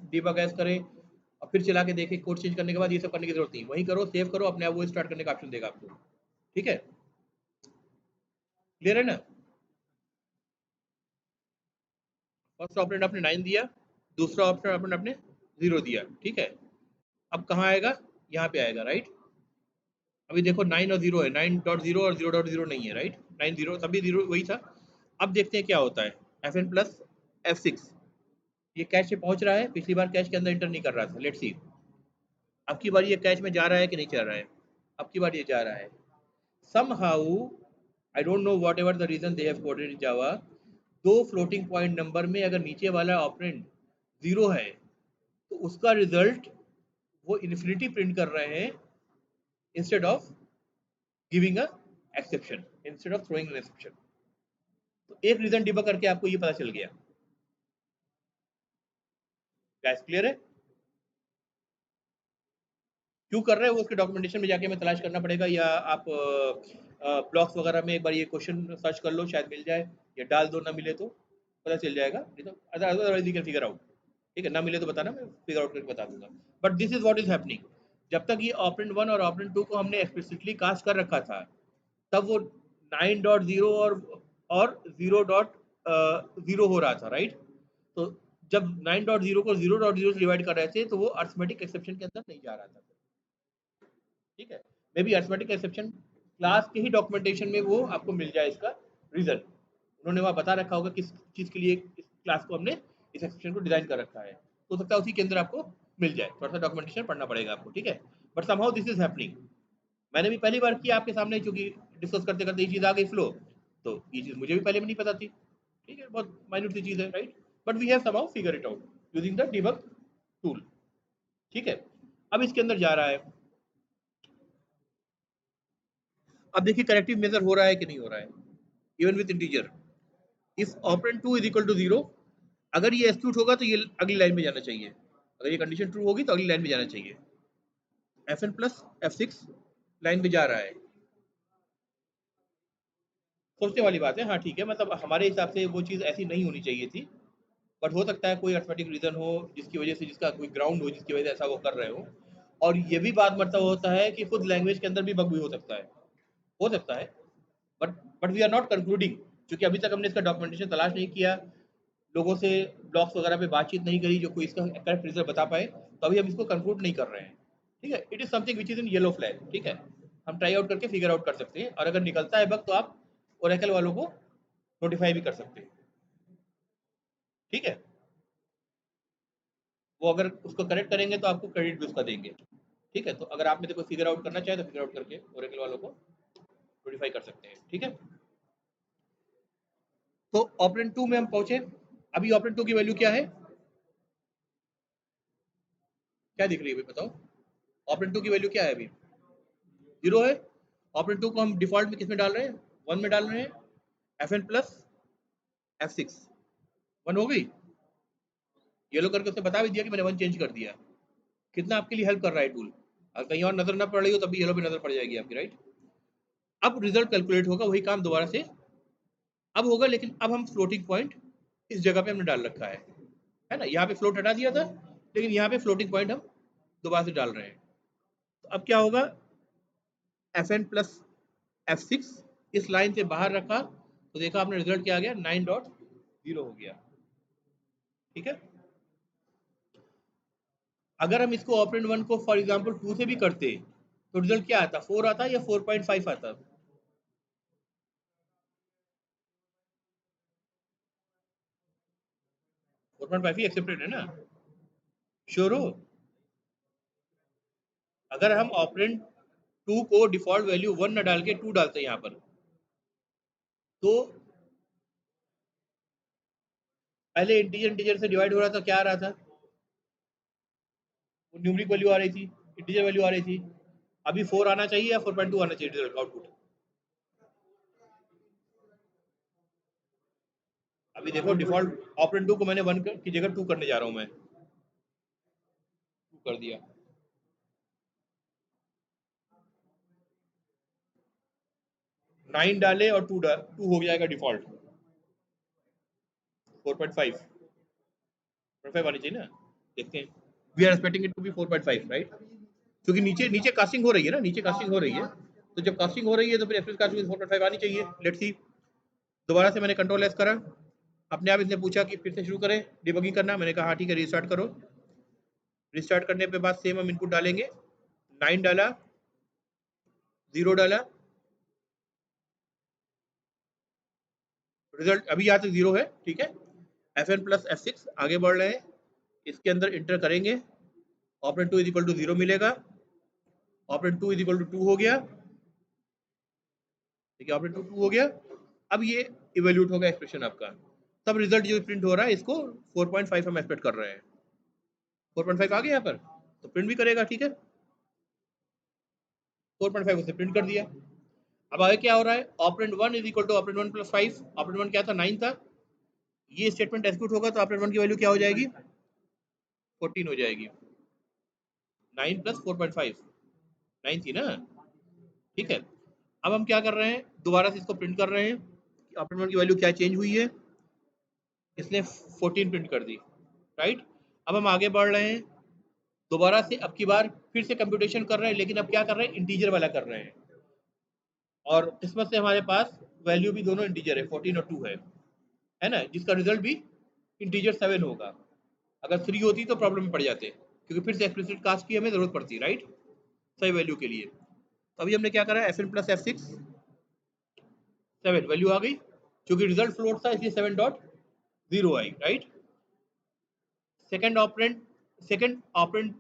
डीबग एज करें और फिर चला के देखें कोड चेंज करने के बाद, ये सब करने की जरूरत नहीं। वही करो, सेव करो, अपने आप वो स्टार्ट करने का ऑप्शन देगा आपको, ठीक है। क्लियर है ना। फर्स्ट ऑपरेंड आपने 9 दिया, दूसरा ऑपरेंड आपने 0 दिया, ठीक है। अब कहाँ आएगा, यहाँ पे आएगा, राइट। अभी देखो 9 और 0 है, 9.0 और 0.0 नहीं है, राइट। 9 0 तभी 0 वही था। अब देखते हैं क्या होता है, Fn प्लस F6, ये कैश से पहुंच रहा है, पिछली बार कैश के अंदर इंटर नहीं कर रहा था, लेट्स सी अब की बार ये कैश में जा रहा है कि नहीं जा रहा है। अब की बार ये जा रहा है somehow, I don't know whatever the reason they have coded in Java, दो फ्लोटिंग पॉइंट नंबर में अगर नीचे वाला ऑपरेंड 0 है तो उसका रिजल्ट वो इन्फिनिटी प्रिंट कर रहे हैं, instead of giving a exception, instead of throwing an exception. तो एक रीजन डिबग करके आपको ये पता चल गया। गैस क्लियर है। क्यों कर रहे हैं वो उसके डॉक्यूमेंटेशन में जाके हमें तलाश करना पड़ेगा, या आप ब्लॉग्स वगैरह में एक बार ये क्वेश्चन सर्च कर लो, शायद मिल जाए, या डाल दो, ना मिले तो पता चल जाएगा, नहीं तो otherwise you can figure out, ठीक है। ना मिले तो बताना, मैं फिगर आउट करके बता दूंगा। But this is what is happening, जब तक ये ऑपरेंड 1 और ऑपरेंड 2 को हमने एक्सप्लिसिटली कास्ट कर रखा था, तब वो 9.0 और 0.0 हो रहा था, राइट। तो जब 9.0 को 0.0 से डिवाइड कर रहे थे तो वो अर्थमेटिक एक्सेप्शन के अंदर नहीं जा रहा था, ठीक है। May be arithmetic exception class के ही डॉक्यूमेंटेशन में वो आपको मिल जाए, इसका रीजन उन्होंने वहां बता रखा होगा किस चीज के लिए इस क्लास को हमने इस एक्सेप्शन को डिजाइन कर रखा है, तो हो सकता है उसी के अंदर आपको मिल जाए, थोड़ा सा डॉक्यूमेंटेशन पढ़ना पड़ेगा आपको, ठीक है। But somehow this is happening. मैंने भी पहली बार किया आपके सामने, क्योंकि डिस्कस करते करते ये चीज आ गई फ्लो, तो ये चीज मुझे भी पहले में नहीं पता थी, ठीक है, बहुत माइन्यूट सी चीज है, right. But we have somehow figure it out using the debug tool, ठीक है। अब इसके अंदर जा रहा है, अब देखिए करेक्टिव मेजर हो रहा है कि नहीं हो रहा है, even with integer. If operand 2 is equal to 0, अगर ये एक्सिक्यूट होगा तो ये अगली लाइन में जाना चाहिए, अगर ये कंडीशन ट्रू होगी तो अगली लाइन में जाना चाहिए। Fn प्लस F6 लाइन में जा रहा है, सोचने वाली बात है। हाँ ठीक है, मतलब हमारे हिसाब से वो चीज़ ऐसी नहीं होनी चाहिए थी, बट हो सकता है कोई अर्थमेटिक रीजन हो जिसकी वजह से, जिसका कोई ग्राउंड हो जिसकी वजह से ऐसा वो कर रहे हो। और ये भी बात मतलब होता है कि खुद लैंग्वेज के अंदर भी बग भी हो सकता है। But but we are not concluding, क्योंकि अभी तक हमने इसका डॉक्यूमेंटेशन तलाश नहीं किया, लोगों से ब्लॉग्स वगैरह पे बातचीत नहीं करी जो कोई इसका करेक्ट रिजल्ट बता पाए, तो अभी हम इसको कंक्लूड नहीं कर रहे हैं। ठीक है, it is something which is in yellow flag. ठीक है, हम ट्राई आउट करके फिगर आउट कर सकते हैं, और अगर निकलता है बग तो आप ओरेकल वालों को नोटिफाई भी कर सकते हैं। ठीक है, वो अगर उसको करेक्ट करेंगे तो आपको क्रेडिट भी उसका देंगे। ठीक है, तो अगर आप में से कोई फिगर आउट करना चाहे तो फिगर आउट करके ओरेकल वालों को नोटिफाई कर सकते हैं। ठीक है, तो ऑपरेंड 2 में हम पहुंचे। अभी ऑपरेंड 2 की वैल्यू क्या है, क्या दिख रही है भाई बताओ। ऑपरेंड 2 की वैल्यू क्या है अभी, 0 है। ऑपरेंड 2 को हम डिफॉल्ट में किस में डाल रहे हैं, 1 में डाल रहे हैं। Fn प्लस F6 1 हो गई। येलो करके उसने बता भी दिया कि मैंने 1 चेंज कर दिया। कितना आपके लिए हेल्प कर रहा है टूल। अगर कहीं और नजर ना पड़ रही हो तब भी येलो पे नजर पड़ जाएगी आपकी, राइट। अब रिजल्ट कैलकुलेट होगा, वही काम दोबारा से अब होगा, लेकिन अब हम फ्लोटिंग पॉइंट इस जगह पे हमने डाल रखा है ना। यहाँ पे फ्लोट हटा दिया था, लेकिन यहाँ पे फ्लोटिंग पॉइंट हम दोबारा से डाल रहे हैं। तो अब क्या होगा, Fn प्लस F6 इस लाइन से बाहर रखा तो देखा आपने रिजल्ट क्या आ गया, 9.0 हो गया। ठीक है, अगर हम इसको ऑपरेंड 1 को फॉर एग्जांपल 2 से भी करते तो रिजल्ट क्या आता, 4 आता या 4.5 आता। 4.5 ही एक्सेप्टेड है ना, श्योर हो। अगर हम ऑपरेंड 2 को डिफॉल्ट वैल्यू 1 न डाल के 2 डालते हैं यहाँ पर, तो पहले इंटीजर इंटीजर से डिवाइड हो रहा था, क्या आ रहा था, वो न्यूमरिक वैल्यू आ रही थी, इंटीजर वैल्यू आ रही थी। अभी 4 आना चाहिए या 4.2 आना चाहिए रिजल्ट आउटपुट। अभी देखो डिफॉल्ट ऑपरेंड 2 को मैंने 1 की जगह 2 करने जा रहा हूँ मैं, 2 कर दिया। 9 डाले और 2 हो जाएगा डिफॉल्ट 4.5 आनी चाहिए ना। देखते हैं, we are expecting it to be 4.5 right, क्योंकि नीचे नीचे कास्टिंग हो रही है ना, नीचे कास्टिंग हो रही है, तो जब कास्टिंग हो रही है तो फिर एक्सप्रेस कास्टिंग 4.5 आनी चाहिए। लेट्स सी, दोबारा से मैंने कंट्रोल एस करा, अपने आप इसने पूछा कि फिर से शुरू करें डिबगिंग करना, मैंने कहा हाँ ठीक है रिस्टार्ट करो। रिस्टार्ट करने के बाद सेम हम इनपुट डालेंगे, 9 डाला, 0 डाला, रिजल्ट अभी यहाँ तक 0 है। ठीक है, Fn प्लस F6 आगे बढ़ रहे हैं, इसके अंदर इंटर करेंगे, ऑपरेंड 2 इज इक्वल टू 0 मिलेगा, ऑपरेंड 2 इज इक्वल टू 2 हो गया। ठीक है, ऑपरेंड 2 2 हो गया। अब ये इवेल्यूट होगा एक्सप्रेशन आपका, तब रिजल्ट जो प्रिंट हो रहा है इसको 4.5 हम एक्सपेक्ट कर रहे हैं। 4.5 आ गया यहाँ पर, तो प्रिंट भी करेगा। ठीक है, 4.5 उसे प्रिंट कर दिया। अब आगे क्या हो रहा है, operand 1 is equal to operand 1 plus 5, operand 1 क्या था, 9 था। ये स्टेटमेंट एग्जीक्यूट होगा तो ऑपरेंड 1 की वैल्यू क्या हो जाएगी, 14 हो जाएगी। 9 प्लस 4.5 9 थी ना। ठीक है, अब हम क्या कर रहे हैं, दोबारा से इसको प्रिंट कर रहे हैं कि ऑपरेंड 1 की वैल्यू क्या चेंज हुई है, इसने 14 प्रिंट कर दी, राइट। अब हम आगे बढ़ रहे हैं, दोबारा से अब की बार फिर से कंप्यूटेशन कर रहे हैं, लेकिन अब क्या कर रहे हैं, इंटीजर वाला कर रहे हैं। और किस्मत से हमारे पास वैल्यू भी दोनों इंटीजर है, 14 और 2 है ना, जिसका रिजल्ट भी इंटीजर 7 होगा। अगर 3 होती तो प्रॉब्लम में पड़ जाते, क्योंकि फिर से एक्सप्लिसिट कास्ट की हमें जरूरत पड़ती, राइट, सही वैल्यू के लिए। तो अभी हमने क्या करा, Fn प्लस F6 7 वैल्यू आ गई, क्योंकि रिजल्ट फ्लोट था इसलिए 7.0 आई, right. Second operand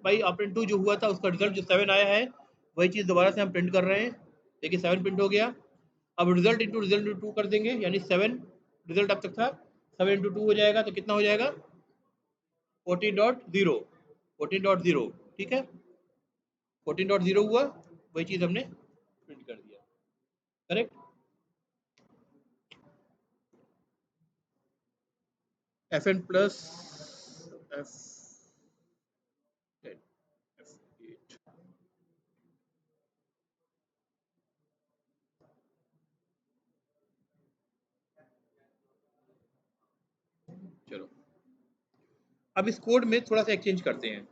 by operand 2 जो हुआ था उसका रिजल्ट जो 7 आया है, वही चीज़ दोबारा से हम प्रिंट कर रहे हैं। देखिए 7 प्रिंट हो गया। अब रिजल्ट इंटू रिजल्ट इंटू 2 कर देंगे, यानी 7 रिजल्ट अब तक था, 7 इंटू 2 हो जाएगा तो कितना हो जाएगा, 14.0 14.0। ठीक है, 14.0 हुआ, वही चीज़ हमने प्रिंट कर दिया, करेक्ट। Fn प्लस अब इस कोड में थोड़ा सा एक्सचेंज करते हैं।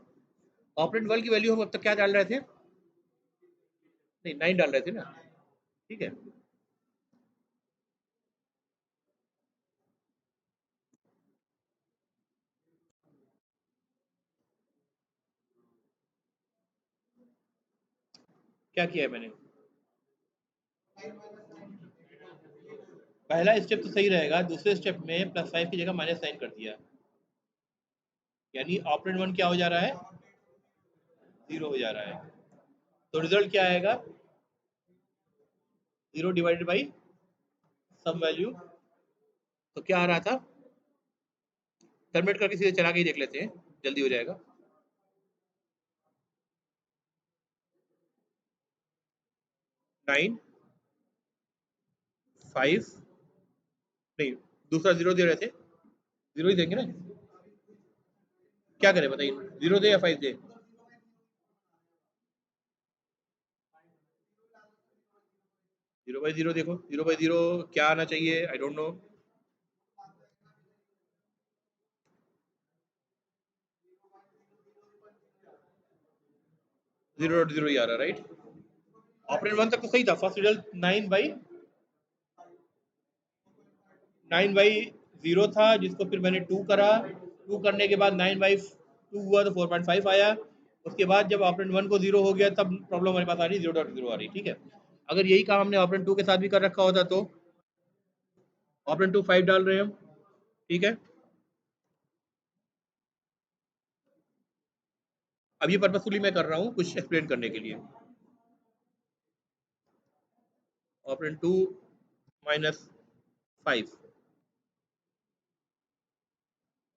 ऑपरेंड 1 की वैल्यू हम अब तक क्या डाल रहे थे? नहीं, 9 डाल रहे थे ना, ठीक है। क्या किया है मैंने? पहला स्टेप तो सही रहेगा, दूसरे स्टेप में +5 की जगह -9 कर दिया, यानी ऑपरेंड 1 क्या हो जा रहा है? 0 हो जा रहा है। तो रिजल्ट क्या आएगा? 0 डिवाइडेड बाई सम वैल्यू। तो क्या आ रहा था? टर्मिनेट करके सीधे चला के ही देख लेते हैं, जल्दी हो जाएगा। 9 5 नहीं, दूसरा 0 दे रहे थे, 0 ही देंगे ना। क्या करें बताइए, 0 दे या 5 दे? 0/0 देखो, 0/0 क्या आना चाहिए? I don't know. 0.0 ही आ रहा, राइट? ऑपरेंड 1 तक तो सही था, फर्स्ट रिजल्ट 9/0 था, जिसको फिर मैंने 2 करा, 2 करने के बाद 9/2 हुआ तो 4.5 आया। उसके बाद जब ऑपरेंड 1 को 0 हो गया तब प्रॉब्लम हमारे पास आ रही 0.0 आ रही, ठीक है। अगर यही काम हमने ऑपरेंड 2 के साथ भी कर रखा होता तो ऑपरेंड 2 5 डाल रहे हैं हम, ठीक है। अब ये पर्पसफुली मैं कर रहा हूँ कुछ एक्सप्लेन करने के लिए। ऑपरेंड 2 -5,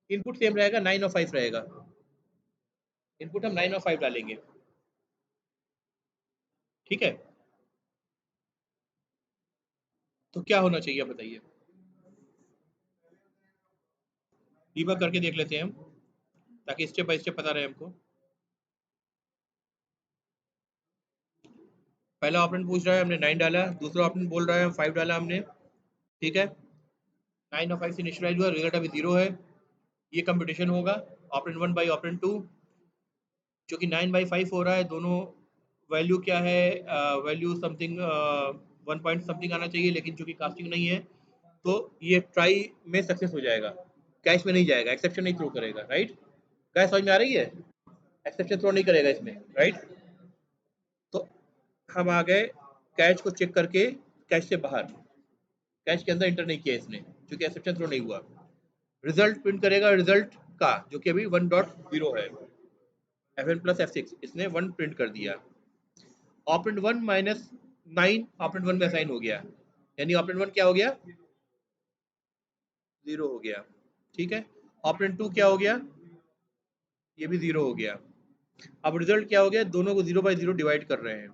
इनपुट सेम रहेगा, 9 और 5 रहेगा। इनपुट हम 9 और 5 डालेंगे, ठीक है। तो क्या होना चाहिए बताइए? डीबग करके देख लेते हैं हम, ताकि स्टेप बाय स्टेप पता रहे हमको। पहला ऑपरेंड पूछ रहा है, हमने 9 डाला। दूसरा ऑपरेंड बोल रहा है 5 डाला हमने, ठीक है। 9 और 5 से इनिशियलाइज हुआ, रिजल्ट अभी 0 है। ये कंप्यूटेशन होगा ऑपरेंड 1 बाई ऑपरेंड 2, जो कि 9/5 हो रहा है। दोनों वैल्यू क्या है? वैल्यू समथिंग 1 पॉइंट समथिंग आना चाहिए, लेकिन चूंकि कास्टिंग नहीं है तो ये ट्राई में सक्सेस हो जाएगा, कैश में नहीं जाएगा, एक्सेप्शन नहीं थ्रो करेगा, राइट? क्या समझ में आ रही है? एक्सेप्शन थ्रो नहीं करेगा इसमें, राइट? तो हम आ गए कैश को चेक करके, कैश से बाहर, कैश के अंदर इंटर नहीं किया इसने, क्योंकि एक्सेप्शन थ्रो नहीं हुआ। रिजल्ट प्रिंट करेगा, रिजल्ट का जो कि अभी 1.0 है, F1+F6, इसने 1 प्रिंट कर दिया। ऑपरेंड 1 -9 ऑपरेंड 1 में असाइन हो गया, यानी ऑपरेंड 1 क्या हो गया? 0 हो गया, ठीक है। ऑपरेंड 2 क्या हो गया? ये भी 0 हो गया। अब रिजल्ट क्या हो गया? दोनों को 0/0 डिवाइड कर रहे हैं।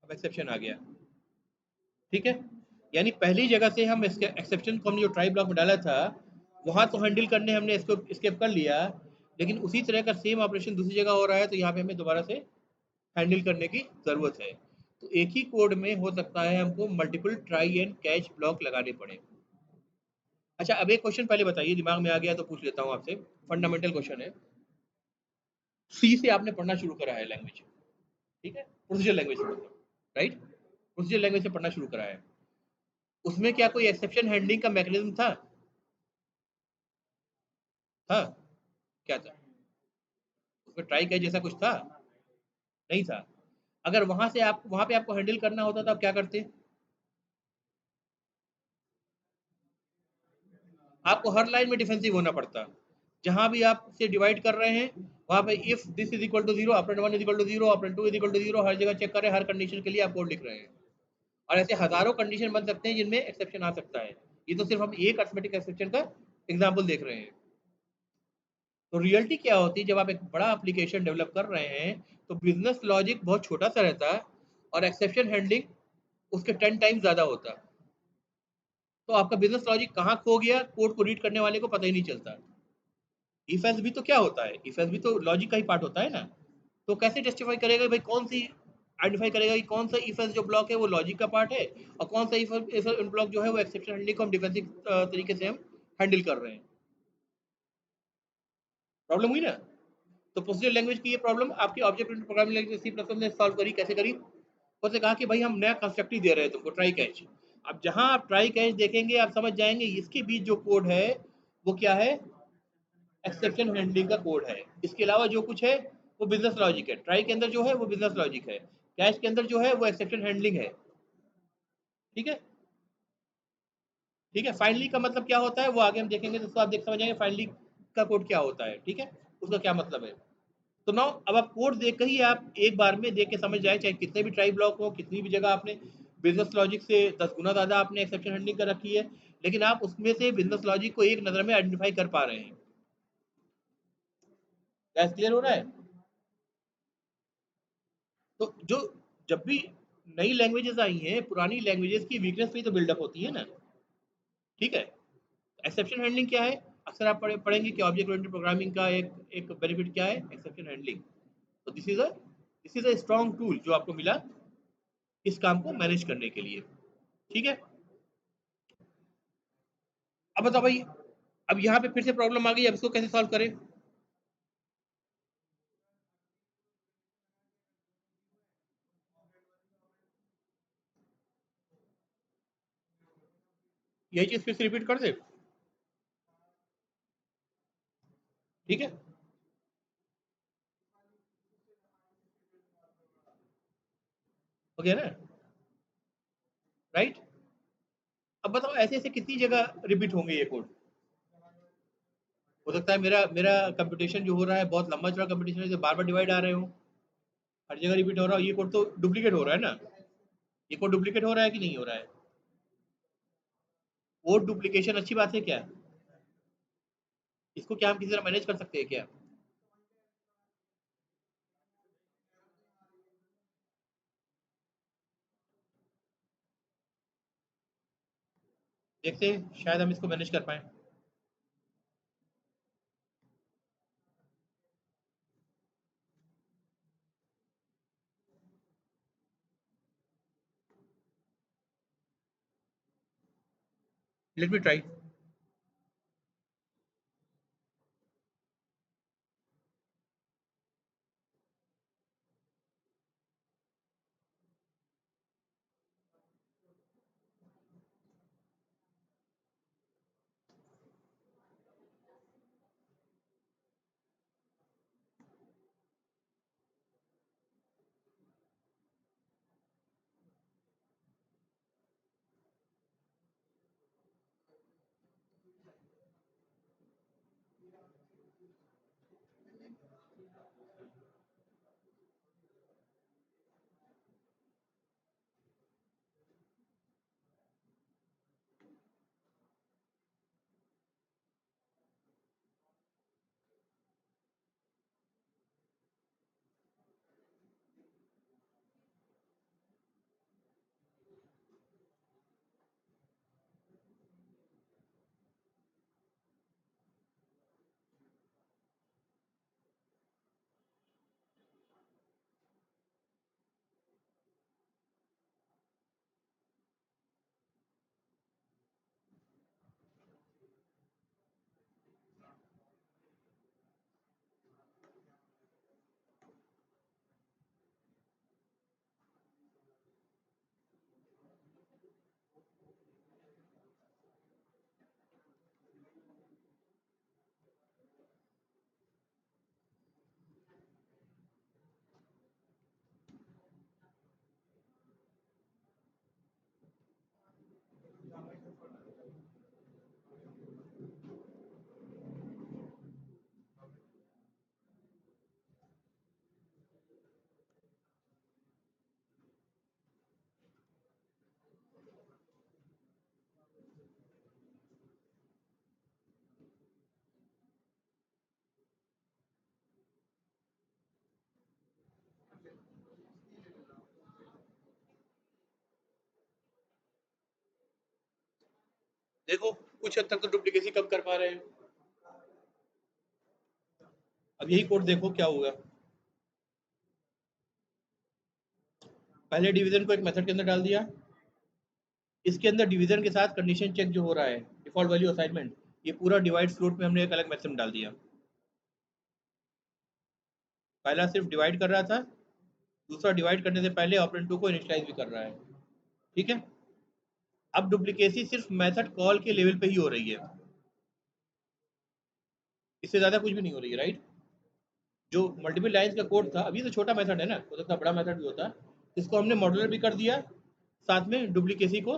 अब एक्सेप्शन आ गया, ठीक है। यानी पहली जगह से हम इसके एक्सेप्शन को हमने जो ट्राई ब्लॉक में डाला था, वहां तो हैंडल करने हमने इसको स्केप कर लिया, लेकिन उसी तरह का सेम ऑपरेशन दूसरी जगह हो रहा है, तो यहाँ पे हमें दोबारा से हैंडल करने की ज़रूरत है। तो एक ही कोड में हो सकता है हमको multiple try and catch block लगाने पड़े। अच्छा, अब एक क्वेश्चन पहले बताइए, दिमाग में आ गया तो पूछ लेता हूँ आपसे। फंडामेंटल क्वेश्चन है। सी से आपने पढ़ना शुरू करा है लैंग्वेज, ठीक है, प्रोसीजर लैंग्वेज से, मतलब, राइट? प्रोसीजर लैंग्वेज से पढ़ना शुरू करा है। उसमें क्या कोई एक्सेप्शन हैंडलिंग का मैकेनिज्म था? था? क्या था उसमें? ट्राई कैच जैसा कुछ था? नहीं था। अगर वहां पे आपको हैंडल करना होता तो आप क्या करते? आपको हर लाइन में डिफेंसिव होना पड़ता। जहां भी आप से डिवाइड कर रहे हैं, वहां पे if this is equal to 0, operand 1 is equal to 0, operand 2 is equal to 0, हर जगह चेक करें, हर कंडीशन के लिए आप कोड लिख रहे हैं। और ऐसे हजारों कंडीशन बन सकते हैं जिनमें एक्सेप्शन आ सकता है। ये तो सिर्फ हम एक अर्थमेटिक एक्सेप्शन का एग्जाम्पल देख रहे हैं। तो रियलिटी क्या होती है, जब आप एक बड़ा एप्लीकेशन डेवलप कर रहे हैं तो बिजनेस लॉजिक बहुत छोटा सा रहता है और एक्सेप्शन हैंडलिंग उसके 10 टाइम्स ज्यादा होता है। तो आपका बिजनेस लॉजिक कहाँ खो गया, कोड को रीड करने वाले को पता ही नहीं चलता। इफ एल्स भी तो क्या होता है? इफ एल्स भी तो लॉजिक का ही पार्ट होता है ना। तो कैसे जस्टिफाई करेगा भाई कौन सी आइडेंटिफाई करेगा कि कौन सा इफ एल्स जो ब्लॉक है वो लॉजिक का पार्ट है, और कौन सा इफ ब्लॉक जो है वो एक्सेप्शन हैंडलिंग को हम डिफेंसिव तरीके से हम हैंडल कर रहे हैं। प्रॉब्लम हुई ना? तो प्रोसीजर लैंग्वेज की ये प्रॉब्लम आपकी object oriented programming language C plus ने सॉल्व करी। कैसे करी? उसने कहा कि भाई हम नया कंस्ट्रक्टिव दे रहे हैं तुमको, ट्राई कैच। अब जहां आप ट्राई कैच देखेंगे आप समझ जाएंगे इसके बीच जो कोड है वो क्या है, एक्सेप्शन हैंडलिंग का कोड है। इसके अलावा जो कुछ है वो बिजनेस लॉजिक है। ट्राई के अंदर जो है वो बिजनेस लॉजिक है, कैश के अंदर जो है वो एक्सेप्शन हैंडलिंग है। ठीक है? ठीक है, फाइनली का मतलब क्या होता है वो आगे हम देखेंगे, तो आप देख समझ जाएंगे फाइनली का कोड क्या होता है। ठीक है, उसका क्या मतलब है। तो नाउ अब आप कोड देख कर ही आप एक बार में देख के समझ जाए, चाहे कितने भी ट्राई ब्लॉक हो, कितनी भी जगह आपने बिजनेस लॉजिक से 10 गुना ज़्यादा आपने एक्सेप्शन हैंडलिंग कर रखी है, लेकिन आप उसमें से बिजनेस लॉजिक को एक नज़र में आइडेंटिफाई कर पा रहे हैं। गैस क्लियर हो रहा है? तो जो जब भी नई लैंग्वेजेस आई हैं, पुरानी लैंग्वेजेस की वीकनेस पे ही तो बिल्डअप होती है ना। ठीक है, एक्सेप्शन हैंडलिंग क्या है? अक्सर आप पढ़ेंगे कि ऑब्जेक्ट ओरिएंटेड प्रोग्रामिंग का एक एक बेनिफिट क्या है, एक्सेप्शन हैंडलिंग। तो this is a strong tool जो आपको मिला इस काम को मैनेज करने के लिए। ठीक है, अब बताओ भाई, अब यहाँ पे फिर से प्रॉब्लम आ गई, अब इसको कैसे सॉल्व करें? यही चीज फिर से रिपीट कर दे। ठीक है, हो गया ना? राइट। अब बताओ ऐसे ऐसे कितनी जगह रिपीट होंगे ये कोड? हो सकता है मेरा मेरा कंप्यूटेशन जो हो रहा है बहुत लंबा चौड़ा कंप्यूटेशन है, बार बार डिवाइड आ रहे हो, हर जगह रिपीट हो रहा है, ये कोड तो डुप्लीकेट हो रहा है ना। ये कोड डुप्लीकेट हो रहा है कि नहीं हो रहा है? कोड डुप्लीकेशन अच्छी बात है क्या? इसको क्या हम किसी तरह मैनेज कर सकते हैं क्या? देखते हैं, शायद हम इसको मैनेज कर पाए। Let me try. देखो, कुछ हद तक तो डुप्लीकेसी कम कर पा रहे हैं। अब यही कोड देखो क्या होगा। पहले डिवीजन को एक मेथड के अंदर डाल दिया, इसके अंदर डिवीजन के साथ कंडीशन चेक जो हो रहा है, डिफॉल्ट वैल्यू असाइनमेंट, ये पूरा डिवाइड फ्लोट में हमने एक अलग मेथड में डाल दिया। पहला सिर्फ डिवाइड कर रहा था, दूसरा डिवाइड करने से पहले ऑपरेंड 2 को इनिशियलाइज भी कर रहा है। ठीक है, अब डुप्लीकेसी सिर्फ मेथड कॉल के लेवल पे ही हो रही है, इससे ज्यादा कुछ भी नहीं हो रही है, राइट। जो मल्टीपल लाइन्स का कोड था, अभी तो छोटा मेथड है ना, हो सकता बड़ा मेथड भी होता, इसको हमने मॉड्यूलर भी कर दिया, साथ में डुप्लीकेसी को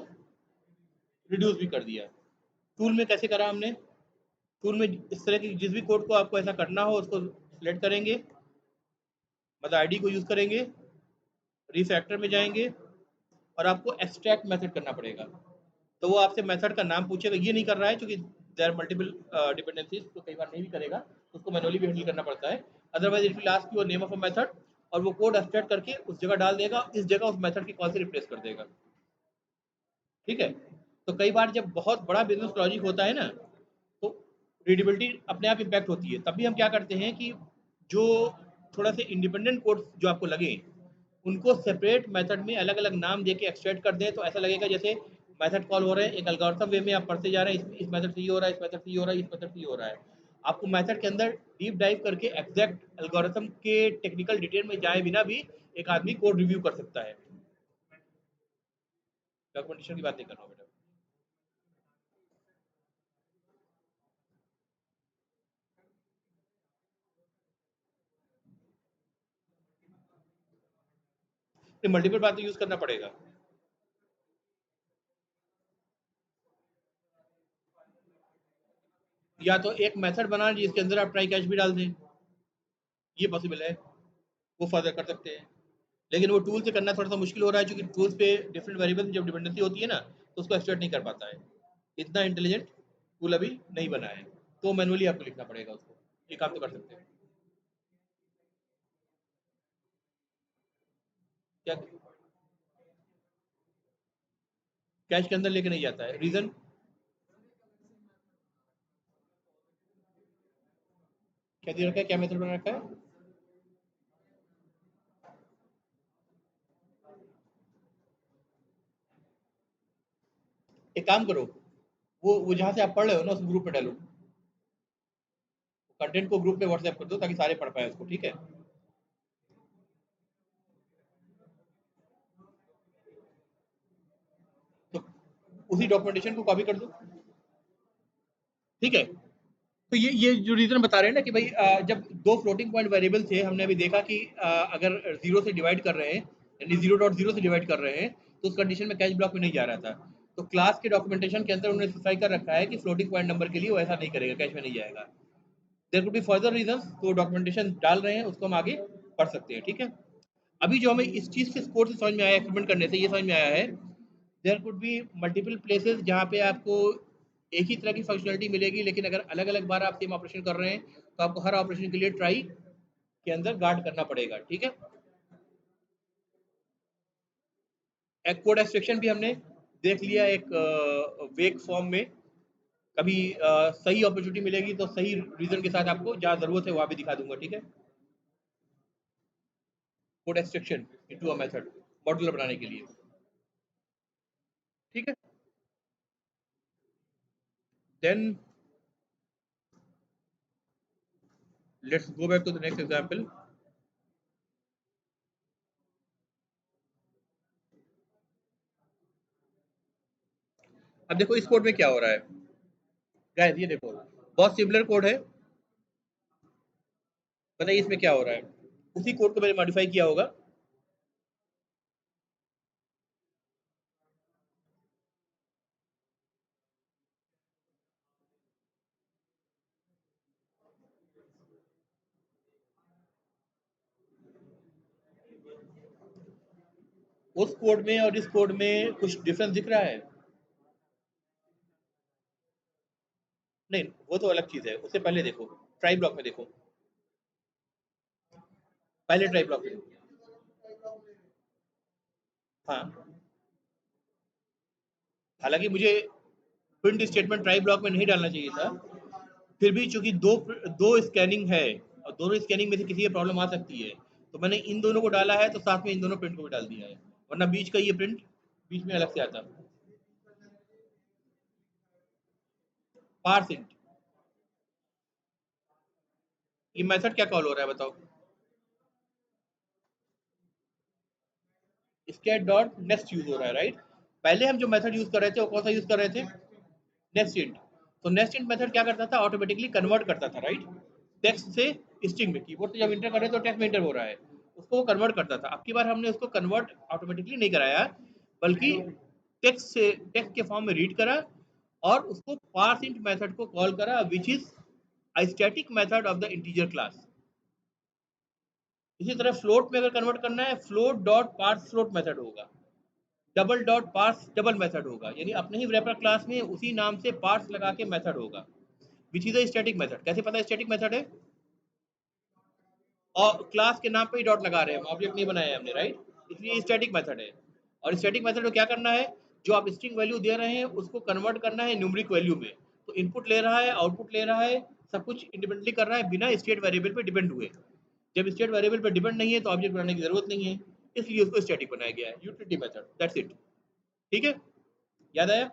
रिड्यूस भी कर दिया। टूल में कैसे करा हमने, टूल में इस तरह की जिस भी कोड को आपको ऐसा करना हो उसको सिलेक्ट करेंगे, मतलब आईडी को यूज करेंगे, रिफैक्टर में जाएंगे और आपको एक्सट्रैक्ट मेथड करना पड़ेगा। तो वो आपसे मेथड का नाम पूछेगा, ये नहीं कर रहा है क्योंकि देयर मल्टीपल डिपेंडेंसीज, तो कई बार नहीं भी करेगा, तो उसको मैनुअली भी हैंडल करना पड़ता है। Otherwise it will ask your name of a method और वो कोड एक्सट्रैक्ट करके उस जगह डाल देगा, इस जगह उस मेथड की कॉल से रिप्लेस कर देगा। ठीक है, तो कई बार जब बहुत बड़ा बिजनेस लॉजिक होता है ना, तो रीडेबिलिटी अपने आप इम्पैक्ट होती है। तभी हम क्या करते हैं कि जो थोड़ा से इंडिपेंडेंट कोड जो आपको लगे, उनको सेपरेट मेथड में अलग अलग नाम देके एक्सट्रैक्ट कर दें, तो ऐसा लगेगा जैसे मेथड कॉल हो रहे हैं एक एल्गोरिथम वे में, आप पढ़ते जा रहे हैं, इस मेथड से ये हो रहा है, इस मेथड से ये हो रहा है, इस मेथड से ये हो रहा है। आपको मेथड के अंदर डीप डाइव करके एग्जैक्ट एल्गोरिथम के टेक्निकल डिटेल में जाए बिना भी एक आदमी कोड रिव्यू कर सकता है। डॉक्यूमेंटेशन की बात नहीं कर रहा हूँ बेटा। मल्टीपल बात यूज करना पड़ेगा। या तो एक मेथड बना जिसके अंदर आप ट्राई कैच भी डाल दें, ये पॉसिबल है, वो फर्दर कर सकते हैं। लेकिन वो टूल से करना थोड़ा सा मुश्किल हो रहा है, क्योंकि टूल्स पे डिफरेंट वेरिएबल जब डिपेंडेंसी होती है ना, तो उसको एक्सट्रैक्ट नहीं कर पाता है। इतना इंटेलिजेंट टूल अभी नहीं बना है, तो मैनुअली आपको लिखना पड़ेगा उसको। ये काम तो कर सकते हैं। क्या कैश के अंदर लेके नहीं जाता है, रीजन क्या दे रखा है, क्या मेथड बना रखा है। एक काम करो, वो जहाँ से आप पढ़ रहे हो ना उस ग्रुप में डालो, कंटेंट को ग्रुप में व्हाट्सएप कर दो ताकि सारे पढ़ पाए उसको। ठीक है, तो उसी डॉक्यूमेंटेशन को कॉपी कर दो। ठीक है, तो ये जो रीजन बता रहे हैं ना कि भाई जब दो फ्लोटिंग पॉइंट वेरिएबल थे, हमने अभी देखा कि अगर जीरो से डिवाइड कर रहे हैं, यानी 0.0 से डिवाइड कर रहे हैं, तो उस कंडीशन में कैच ब्लॉक में नहीं जा रहा था। तो क्लास के डॉक्यूमेंटेशन के अंदर उन्होंने स्पेसिफाई कर रखा है कि फ्लोटिंग पॉइंट नंबर के लिए वो ऐसा नहीं करेगा, कैच में नहीं जाएगा। There could be further reason, तो डॉक्यूमेंटेशन डाल रहे हैं, उसको हम आगे पढ़ सकते हैं। ठीक है, अभी जो हमें इस चीज के स्कोर से समझ में आया, एक्सपेरिमेंट करने से ये समझ में आया है, there could be multiple places जहाँ पे आपको एक ही तरह की फंक्शनलिटी मिलेगी, लेकिन अगर अलग अलग बार आप सेम ऑपरेशन कर रहे हैं, तो आपको हर ऑपरेशन के लिए ट्राई के अंदर गार्ड करना पड़ेगा। ठीक है, एक कोड एक्सट्रैक्शन भी हमने देख लिया एक वेक फॉर्म में। कभी सही अपॉर्चुनिटी मिलेगी तो सही रीजन के साथ आपको जहाँ जरूरत है वहां भी दिखा दूंगा। ठीक है, code extraction into a method modular बनाने के लिए। ठीक है, then let's go back to the next example. अब देखो इस कोड में क्या हो रहा है, गाइस ये देखो बहुत सिमिलर कोड है। बताइए इसमें क्या हो रहा है, उसी कोड को मैंने मॉडिफाई किया होगा। उस कोड में और इस कोड में कुछ डिफरेंस दिख रहा है? नहीं, वो तो अलग चीज है, उससे पहले देखो, ट्राई ब्लॉक में देखो, पहले ट्राई ब्लॉक में देखो। हाँ, हालांकि मुझे प्रिंट स्टेटमेंट ट्राई ब्लॉक में नहीं डालना चाहिए था, फिर भी चूंकि दो दो स्कैनिंग है और दोनों स्कैनिंग में से किसी की प्रॉब्लम आ सकती है, तो मैंने इन दोनों को डाला है, तो साथ में इन दोनों प्रिंट को भी डाल दिया है। वरना बीच का ये प्रिंट बीच में अलग से आता। पार्स इंट, ये मेथड क्या कॉल हो रहा है बताओ? स्कैट डॉट नेक्स्ट यूज हो रहा है, राइट? पहले हम जो मेथड यूज कर रहे थे वो कौन सा यूज कर रहे थे? Next int. तो नेक्स्ट इंट मेथड क्या करता था? ऑटोमेटिकली कन्वर्ट करता था, राइट? टेक्स्ट से स्ट्रिंग में, कीबोर्ड से जब इंटर कर रहे हैं तो टेक्स्ट में इंटर हो रहा है, उसको वो कन्वर्ट करता था। अब की बार हमने उसको कन्वर्ट ऑटोमेटिकली नहीं कराया, बल्कि टेक्स्ट से टेक्स्ट के फॉर्म में रीड करा और उसको पार्स इंट मेथड को कॉल करा, which is a static method of the integer class. इसी तरह फ्लोट में अगर कन्वर्ट करना है, float dot parse float method होगा, double dot parse double method होगा, यानी अपने ही रैपर क्लास में उसी नाम से पार्स लगा के मेथड होगा, विच इज अ स्टैटिक मेथड। कैसे पता है स्टैटिक मेथड है? और क्लास के नाम पे ही डॉट लगा रहे हैं, ऑब्जेक्ट नहीं बनाया है हमने, राइट? इसलिए स्टैटिक मेथड है। और स्टैटिक मेथड को क्या करना है? जो आप स्ट्रिंग वैल्यू दे रहे हैं उसको कन्वर्ट करना है न्यूमेरिक वैल्यू में। तो इनपुट ले रहा है, आउटपुट ले रहा है, सब कुछ इंडिपेंडेंटली कर रहा है बिना स्टेट वेरिएबल पे डिपेंड हुए। जब स्टेट वेरिएबल पे डिपेंड नहीं है तो ऑब्जेक्ट बनाने की जरूरत नहीं है, इसलिए उसको स्टैटिक बनाया गया है, यूटिलिटी मेथड, दैट्स इट। ठीक है, याद आया?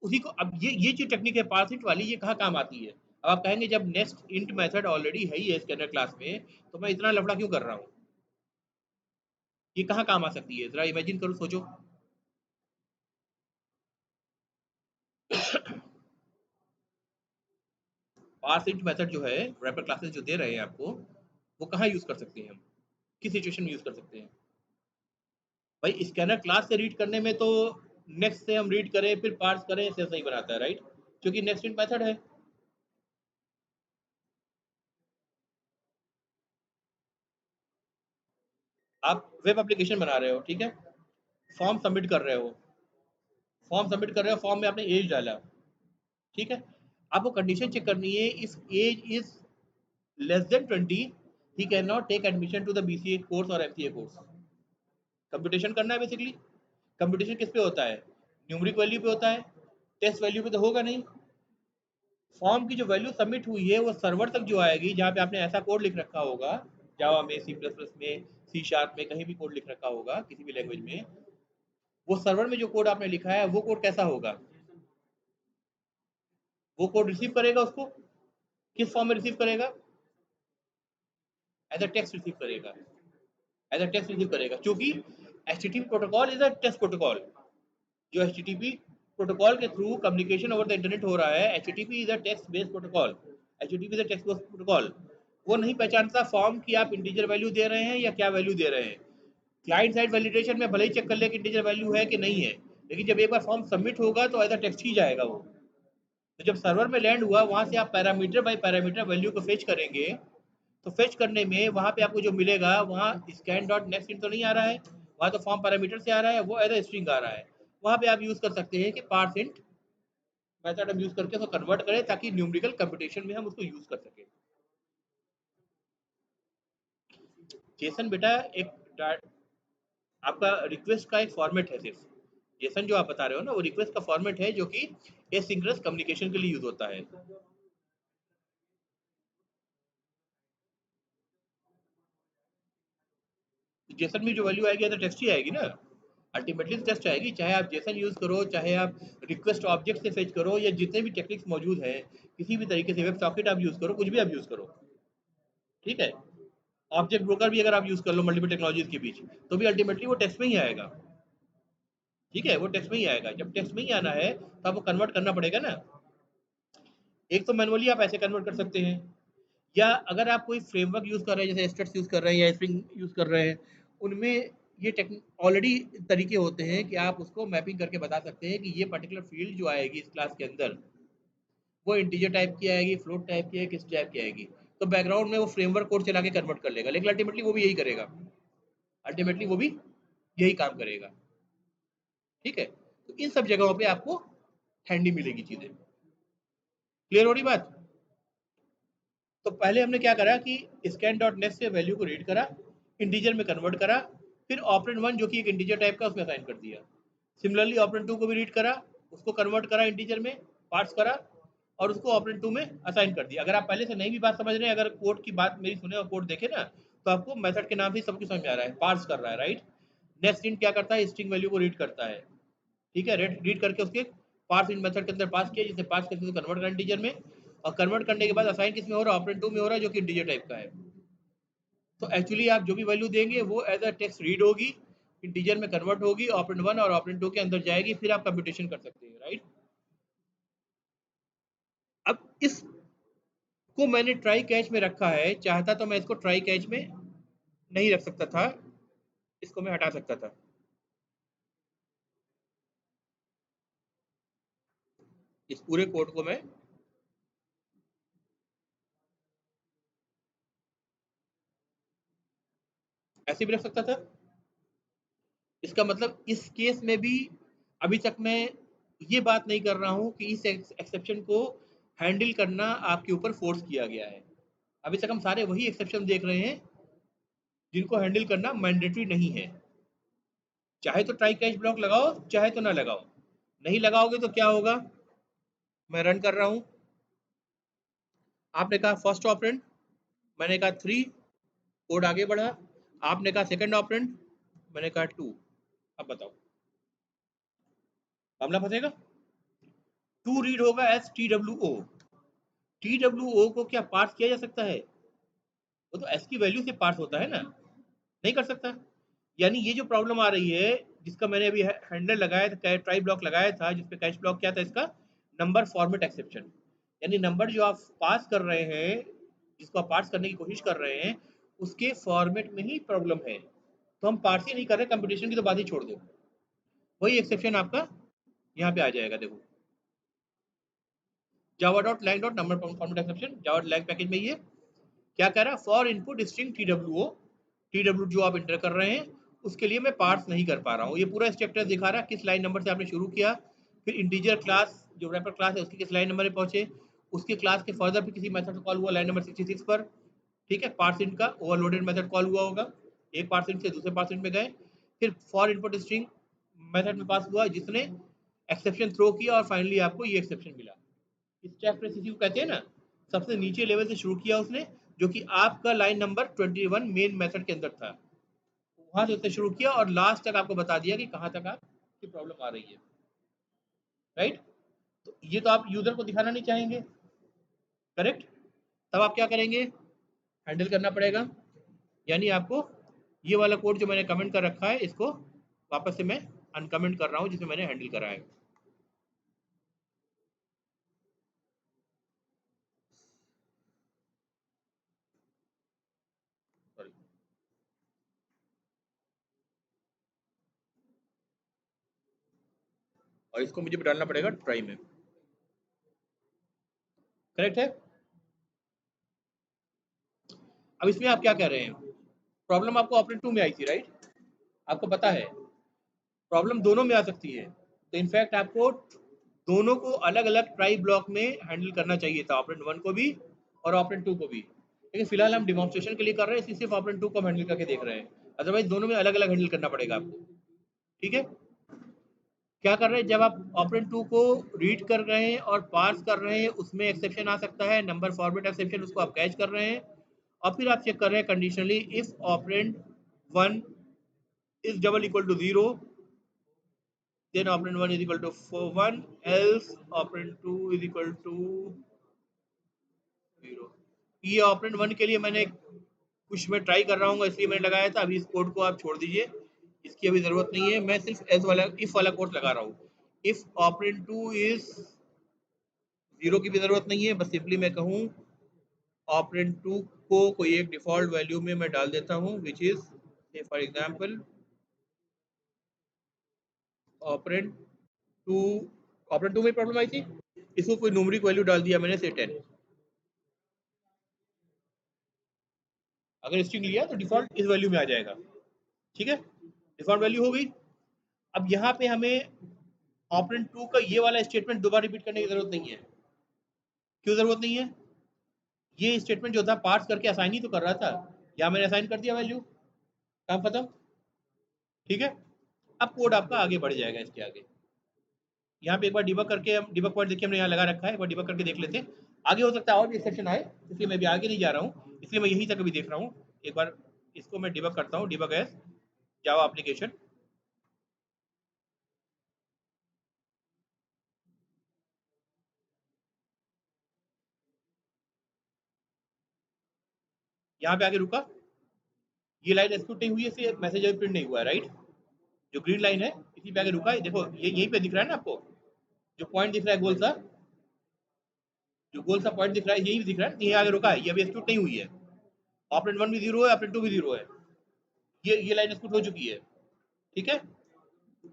उसी को अब ये जो टेक्निक है पार्स इंट वाली, ये कहाँ काम आती है? अब आप कहेंगे जब नेक्स्ट इंट मेथड ऑलरेडी है ही है स्कैनर क्लास में, तो मैं इतना लफड़ा क्यों कर रहा हूँ? ये कहाँ काम आ सकती है? जरा इमेजिन करो, सोचो। पार्स इंट मेथड जो है, रैपर क्लासेस जो दे रहे हैं आपको, वो कहाँ यूज कर सकते हैं हम? किस सिचुएशन में यूज कर सकते हैं? भाई स्कैनर क्लास से रीड करने में तो नेक्स्ट से हम रीड करें फिर पार्स करें से सही बनाता है, राइट? क्योंकि नेक्स्ट इंट मेथड है। आप वेब एप्लीकेशन बना रहे हो, ठीक है, फॉर्म सबमिट कर रहे हो, फॉर्म में आपने एज डाला, ठीक है, आपको कंडीशन चेक करनी है, if age is less than 20 he can not take admission to the BCA course और एमसीए कोर्स। कंप्यूटेशन करना है बेसिकली। कंप्यूटेशन किस पे होता है? न्यूमेरिक वैल्यू पे होता है, टेस्ट वैल्यू पे तो होगा नहीं। फॉर्म की जो वैल्यू सबमिट हुई है वो सर्वर तक जो आएगी, जहाँ पे आपने ऐसा कोड लिख रखा होगा, जावा में, सी प्लस प्लस में, सी शार्प में, कहीं भी कोड लिख रखा होगा किसी भी लैंग्वेज में, वो सर्वर में जो कोड आपने लिखा है वो कोड कैसा होगा? वो कोड रिसीव करेगा उसको, किस फॉर्म में रिसीव करेगा? एज अ टेक्स्ट रिसीव करेगा, एज अ टेक्स्ट रिसीव करेगा, क्योंकि HTTP protocol is a text protocol. जो एचटीटीपी प्रोटोकॉल के through communication over the internet हो रहा है, HTTP is a text based protocol. HTTP is a text based protocol. वो नहीं पहचानता फॉर्म की आप इंटीजर वैल्यू दे रहे हैं या क्या वैल्यू दे रहे हैं। क्लाइंट साइड वैलिडेशन में भले ही चेक कर ले कि इंटीजर वैल्यू है कि नहीं है, लेकिन जब एक बार फॉर्म सबमिट होगा तो एज अ टेक्स्ट ही जाएगा वो। तो जब सर्वर में लैंड हुआ, वहां से आप पैरामीटर बाय पैरामीटर वैल्यू को फेच करेंगे, तो फेच करने में वहां पे आपको जो मिलेगा, वहां स्कैन डॉट नेक्स्ट इन तो नहीं आ रहा है, वहां तो फॉर्म पैरामीटर से आ रहा है, वो एज स्ट्रिंग आ रहा है। वहां पे आप यूज कर सकते हैं कि पार्स इंट मेथड हम यूज करके उसको कन्वर्ट करें, ताकि न्यूमेरिकल कंप्यूटेशन में हम उसको यूज कर सकें। जेसन बेटा एक आपका रिक्वेस्ट का एक फॉर्मेट है सिर्फ। जेसन जो आप बता रहे हो ना, वो रिक्वेस्ट का फॉर्मेट है जो कि एसिंक्रोनस कम्युनिकेशन के लिए यूज होता है। जेसन में जो वैल्यू आएगी तो टेक्स्ट ही आएगी ना, अल्टीमेटली टेस्ट आएगी, चाहे आप जेसन यूज करो, चाहे आप रिक्वेस्ट ऑब्जेक्ट से फेच करो, या जितने भी टेक्निक्स मौजूद हैं, किसी भी तरीके से वेब सॉकेट आप यूज करो, कुछ भी आप यूज करो, ठीक है, ऑब्जेक्ट ब्रोकर भी अगर आप यूज कर लो मल्टीपल टेक्नोलॉजीज के बीच, तो भी अल्टीमेटली वो टेक्स्ट में ही आएगा। ठीक है, वो टेक्स्ट में ही आएगा। जब टेक्स्ट में ही आना है तो आपको कन्वर्ट करना पड़ेगा ना। एक तो मैनुअली आप ऐसे कन्वर्ट कर सकते हैं, या अगर आप कोई फ्रेमवर्क यूज कर रहे हैं, जैसे स्ट्रक्स यूज कर रहे हैं या स्प्रिंग यूज कर रहे हैं, उनमें ये ऑलरेडी तरीके होते हैं कि आप उसको मैपिंग करके बता सकते हैं कि ये पर्टिकुलर फील्ड जो आएगी इस क्लास के अंदर, वो इंटीजर टाइप की आएगी, फ्लोट टाइप की है, किस टाइप की आएगी। तो बैकग्राउंड में वो फ्रेमवर्क कोड चला के कन्वर्ट कर लेगा, लेकिन अल्टीमेटली वो भी यही करेगा, अल्टीमेटली वो भी यही काम करेगा। ठीक है, तो इन सब जगहों पे आपको हैंडी मिलेगी चीजें। क्लियर हो रही बात? तो पहले हमने क्या करा कि स्कैन डॉट नेक्स्ट से वैल्यू को रीड करा, इंटीजर में कन्वर्ट करा, फिर ऑपरेंड वन जो कि एक इंटीजर टाइप का, उसमें असाइन कर दिया। सिमिलरली ऑपरेंड टू को भी रीड करा, उसको कन्वर्ट करा इंटीजर में, पार्ट्स करा, और उसको ऑपरेंड टू में असाइन कर दिया। अगर आप पहले से नहीं भी बात समझ रहे हैं, अगर कोड की बात मेरी सुने और कोड देखे ना, तो आपको मेथड के नाम से सब कुछ समझ आ रहा है, पार्स कर रहा है, राइट? नेक्स्ट इंट क्या करता है, स्ट्रिंग वैल्यू को रीड करता है, ठीक है, रीड करके उसके पार्स इंट मेथड के अंदर पास किया, जिसे पास करके कन्वर्ट करना इंटीजर में, और कन्वर्ट करने के बाद असाइन किस में हो रहा है, ऑपरेंड 2 में हो रहा है, जो कि इंटीजर टाइप का है। तो एक्चुअली आप जो भी वैल्यू देंगे वो एज अ टेक्स्ट रीड होगी, इंटीजर में कन्वर्ट होगी, ऑपरेंड 1 और ऑपरेंड 2 के अंदर जाएगी, फिर आप कंप्यूटेशन कर सकते हैं, राइट। अब इसको मैंने ट्राई कैच में रखा है, चाहता तो मैं इसको ट्राई कैच में नहीं रख सकता था, इसको मैं हटा सकता था। इस पूरे कोड को मैं ऐसे भी रख सकता था। इसका मतलब इस केस में भी अभी तक मैं ये बात नहीं कर रहा हूं कि इस एक्सेप्शन को हैंडल करना आपके ऊपर फोर्स किया गया है। अभी तक हम सारे वही एक्सेप्शन देख रहे हैं जिनको हैंडल करना मैंडेटरी नहीं है। चाहे तो ट्राई कैच ब्लॉक लगाओ, चाहे तो ना लगाओ। नहीं लगाओगे तो क्या होगा, मैं रन कर रहा हूं, आपने कहा फर्स्ट ऑपरेंड, मैंने कहा 3, कोड आगे बढ़ा, आपने कहा सेकंड ऑपरेंड, मैंने कहा 2। अब बताओ मामला फंसेगा। 2 रीड होगा S T W O. T W O को क्या पार्स किया जा सकता है, वो तो एस की वैल्यू से पार्स होता है ना, नहीं कर सकता। यानी ये जो प्रॉब्लम आ रही है, जिसका मैंने अभी हैंडल लगाया था, ट्राई ब्लॉक लगाया था, जिसपे कैच ब्लॉक क्या था इसका, नंबर फॉर्मेट एक्सेप्शन। यानी नंबर जो आप पास कर रहे हैं, जिसको आप पार्स करने की कोशिश कर रहे हैं, उसके फॉर्मेट में ही प्रॉब्लम है। तो हम पार्स ही नहीं कर रहे, कंपटीशन की तो बात ही छोड़ दो, वही एक्सेप्शन आपका यहाँ पे आ जाएगा। देखो Java dot lang dot number format exception, Java lang package में ये क्या कह रहा है, for input string T W O, T W जो आप इंटर कर रहे हैं उसके लिए मैं पार्स नहीं कर पा रहा हूँ। ये पूरा स्ट्रक्चर दिखा रहा है किस लाइन नंबर से आपने शुरू किया, फिर इंटीजर क्लास जो रैपर क्लास है उसकी किस लाइन नंबर पे पहुंचे, उसके क्लास के फर्दर पे किसी मेथड से कॉल हुआ लाइन नंबर 66 पर, ठीक है, पार्सिंट का ओवरलोडेड मेथड कॉल हुआ होगा, एक पार्सिंट से दूसरे पार्सिंट में गए, फिर फॉर इनपुट स्ट्रिंग मेथड में पास हुआ जिसने एक्सेप्शन थ्रो किया, और फाइनली आपको ये एक्सेप्शन मिला। स्टैक ट्रेस इसी को कहते हैं ना, सबसे नीचे लेवल से शुरू किया उसने, जो कि आपका लाइन नंबर 21 मेन मेथड के अंदर था, वहां से उसने शुरू किया और लास्ट तक आपको बता दिया कि कहां तक आपकी प्रॉब्लम आ रही है, राइट। तो ये तो आप यूजर को दिखाना नहीं चाहेंगे, करेक्ट। तब आप क्या करेंगे, हैंडल करना पड़ेगा। यानी आपको ये वाला कोड जो मैंने कमेंट कर रखा है, इसको वापस से मैं अनकमेंट कर रहा हूँ, जिसे मैंने हैंडल करा है। सॉरी, और इसको मुझे डालना पड़ेगा ट्राई में, करेक्ट है। अब इसमें आप क्या कह रहे हैं, प्रॉब्लम आपको ऑपरेट 2 में आई थी, राइट। आपको पता है प्रॉब्लम दोनों में आ सकती है, तो इनफैक्ट आपको दोनों को अलग अलग ट्राई ब्लॉक में हैंडल करना चाहिए था, ऑपरेंड 1 को भी और ऑपरेंड 2 को भी। लेकिन फिलहाल हम डिमॉन्स्ट्रेशन के लिए कर रहे हैं, इसलिए सिर्फ ऑपरेंड 2 को हम हैंडल करके देख रहे हैं, अदरवाइज दोनों में अलग अलग हैंडल करना पड़ेगा आपको, ठीक है। क्या कर रहे हैं, जब आप ऑपरेंड 2 को रीड कर रहे हैं और पार्स कर रहे हैं, उसमें एक्सेप्शन आ सकता है, नंबर फॉर्मेट एक्सेप्शन, उसको आप कैच कर रहे हैं, और फिर आप चेक कर रहे हैं conditionally if operand 1 is double equal to 0, then operand 1 is equal to 1, else operand 2 is equal to 0। ये ऑपरेंड 1 के लिए मैंने कुछ मैं ट्राई कर रहा हूँ, इसलिए मैंने लगाया था। अभी इस कोड को आप छोड़ दीजिए, इसकी अभी जरूरत नहीं है, मैं सिर्फ एस वाला इफ वाला कोड लगा रहा हूँ। इफ ऑपरेंड 2 इज 0 की भी जरूरत नहीं है, बस सिंपली मैं कहूँ ऑपरेंड 2 को कोई एक डिफॉल्ट वैल्यू में मैं डाल देता हूँ, विच इज से फॉर एग्जाम्पल ऑपरेंड 2, ऑपरेंड 2 में प्रॉब्लम आई थी, इसको कोई न्यूमेरिक वैल्यू डाल दिया मैंने, से 10। अगर स्ट्रिंग लिया तो डिफॉल्ट इस वैल्यू में आ जाएगा, ठीक है, डिफॉल्ट वैल्यू हो गई। अब यहाँ पे हमें ऑपरेंड 2 का ये वाला स्टेटमेंट दोबारा रिपीट करने की जरूरत नहीं है। क्यों जरूरत नहीं है, ये स्टेटमेंट जो था पार्स करके असाइन ही तो कर रहा था, या मैंने असाइन कर दिया वैल्यू, काम खत्म, ठीक है। अब कोड आपका आगे बढ़ जाएगा इसके आगे। यहाँ पे एक बार डिबग करके, हम डिबग पॉइंट देखिए हमने यहाँ लगा रखा है, एक बार डिबग करके देख लेते हैं। आगे हो सकता है और भी एक्सेप्शन आए, इसलिए मैं भी आगे नहीं जा रहा हूँ, इसलिए मैं यहीं तक अभी देख रहा हूँ। एक बार इसको मैं डिबग करता हूँ, डिबग एज जावा एप्लीकेशन, यहाँ पे आगे रुका, ये लाइन एक्सिक्यूट नहीं हुई है, इसलिए मैसेज अभी प्रिंट नहीं हुआ है, राइट। जो ग्रीन लाइन है इसी पे आगे रुका है, देखो ये यहीं पे दिख रहा है ना आपको, जो पॉइंट दिख रहा है गोल सा, जो गोल सा पॉइंट दिख रहा है यही दिख रहा है, ये आगे रुका है, ये अभी एक्सिक्यूट नहीं हुई है। ऑपरेंड 1 भी 0 है, ऑपरेंड 2 भी 0 है, ये लाइन एक्सिक्यूट हो चुकी है, ठीक है।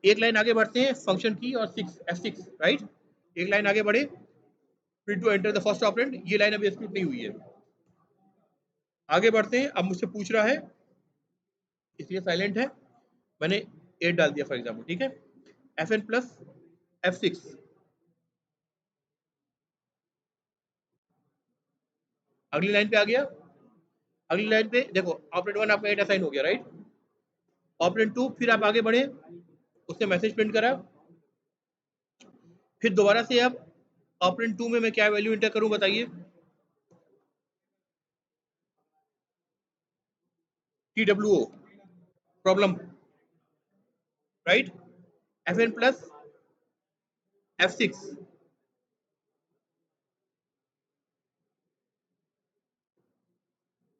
एक लाइन आगे बढ़ते हैं, फंक्शन की और 6 F6, राइट। एक लाइन आगे बढ़े, फिर to enter the first operand, ये लाइन अभी एक्सिक्यूट नहीं हुई है। आगे बढ़ते हैं, अब मुझसे पूछ रहा है, इसलिए साइलेंट है, मैंने 8 डाल दिया फॉर एग्जाम्पल, ठीक है। Fn प्लस F6, अगली लाइन पे आ गया। अगली लाइन पे देखो, ऑपरेंड 1 आपका 8 असाइन हो गया, राइट। ऑपरेंड 2 फिर आप आगे बढ़े, उसने मैसेज प्रिंट करा, फिर दोबारा से अब ऑपरेंड 2 में मैं क्या वैल्यू इंटर करूं बताइए। TWO problem, right. Fn plus F6,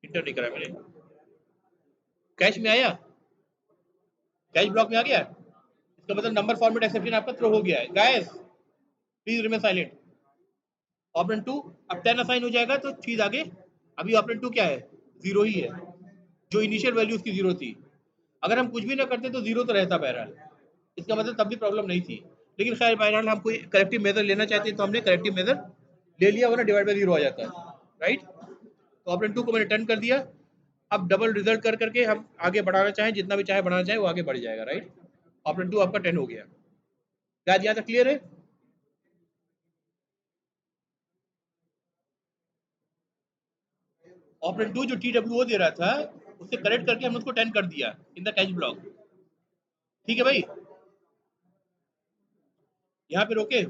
inter नहीं करा मैंने, कैश में आया, कैश ब्लॉक में आ गया, इसका मतलब नंबर फॉर्मेट एक्सेप्शन आपका थ्रो हो गया है। Guys please remain silent. Operand 2 अब 10 असाइन हो जाएगा तो चीज आगे, अभी ऑपरेंड 2 क्या है, 0 ही है, जो इनिशियल वैल्यू उसकी 0 थी। अगर हम कुछ भी ना करते तो 0 तो रहता बहरहाल, इसका मतलब तब भी प्रॉब्लम नहीं थी। लेकिन खैर बहरहाल हम कोई करेक्टिव मेजर लेना चाहते हैं तो हमने करेक्टिव मेजर ले लिया, वरना डिवाइड बाई 0 आ जाता है, राइट। तो ऑपरेंड 2 को मैंने टर्न कर दिया। अब डबल रिजल्ट कर करके हम आगे बढ़ाना चाहें, जितना भी चाहे बढ़ाना चाहे वो आगे बढ़ जाएगा, राइट। ऑपरेंड 2 आपका 10 हो गया। क्या यहाँ तक क्लियर है। ऑपरेंड 2 जो TWO दे रहा था उससे करेक्ट करके हमने उसको 10 कर दिया इन द कैच ब्लॉक, ठीक है भाई। यहाँ पे रोके,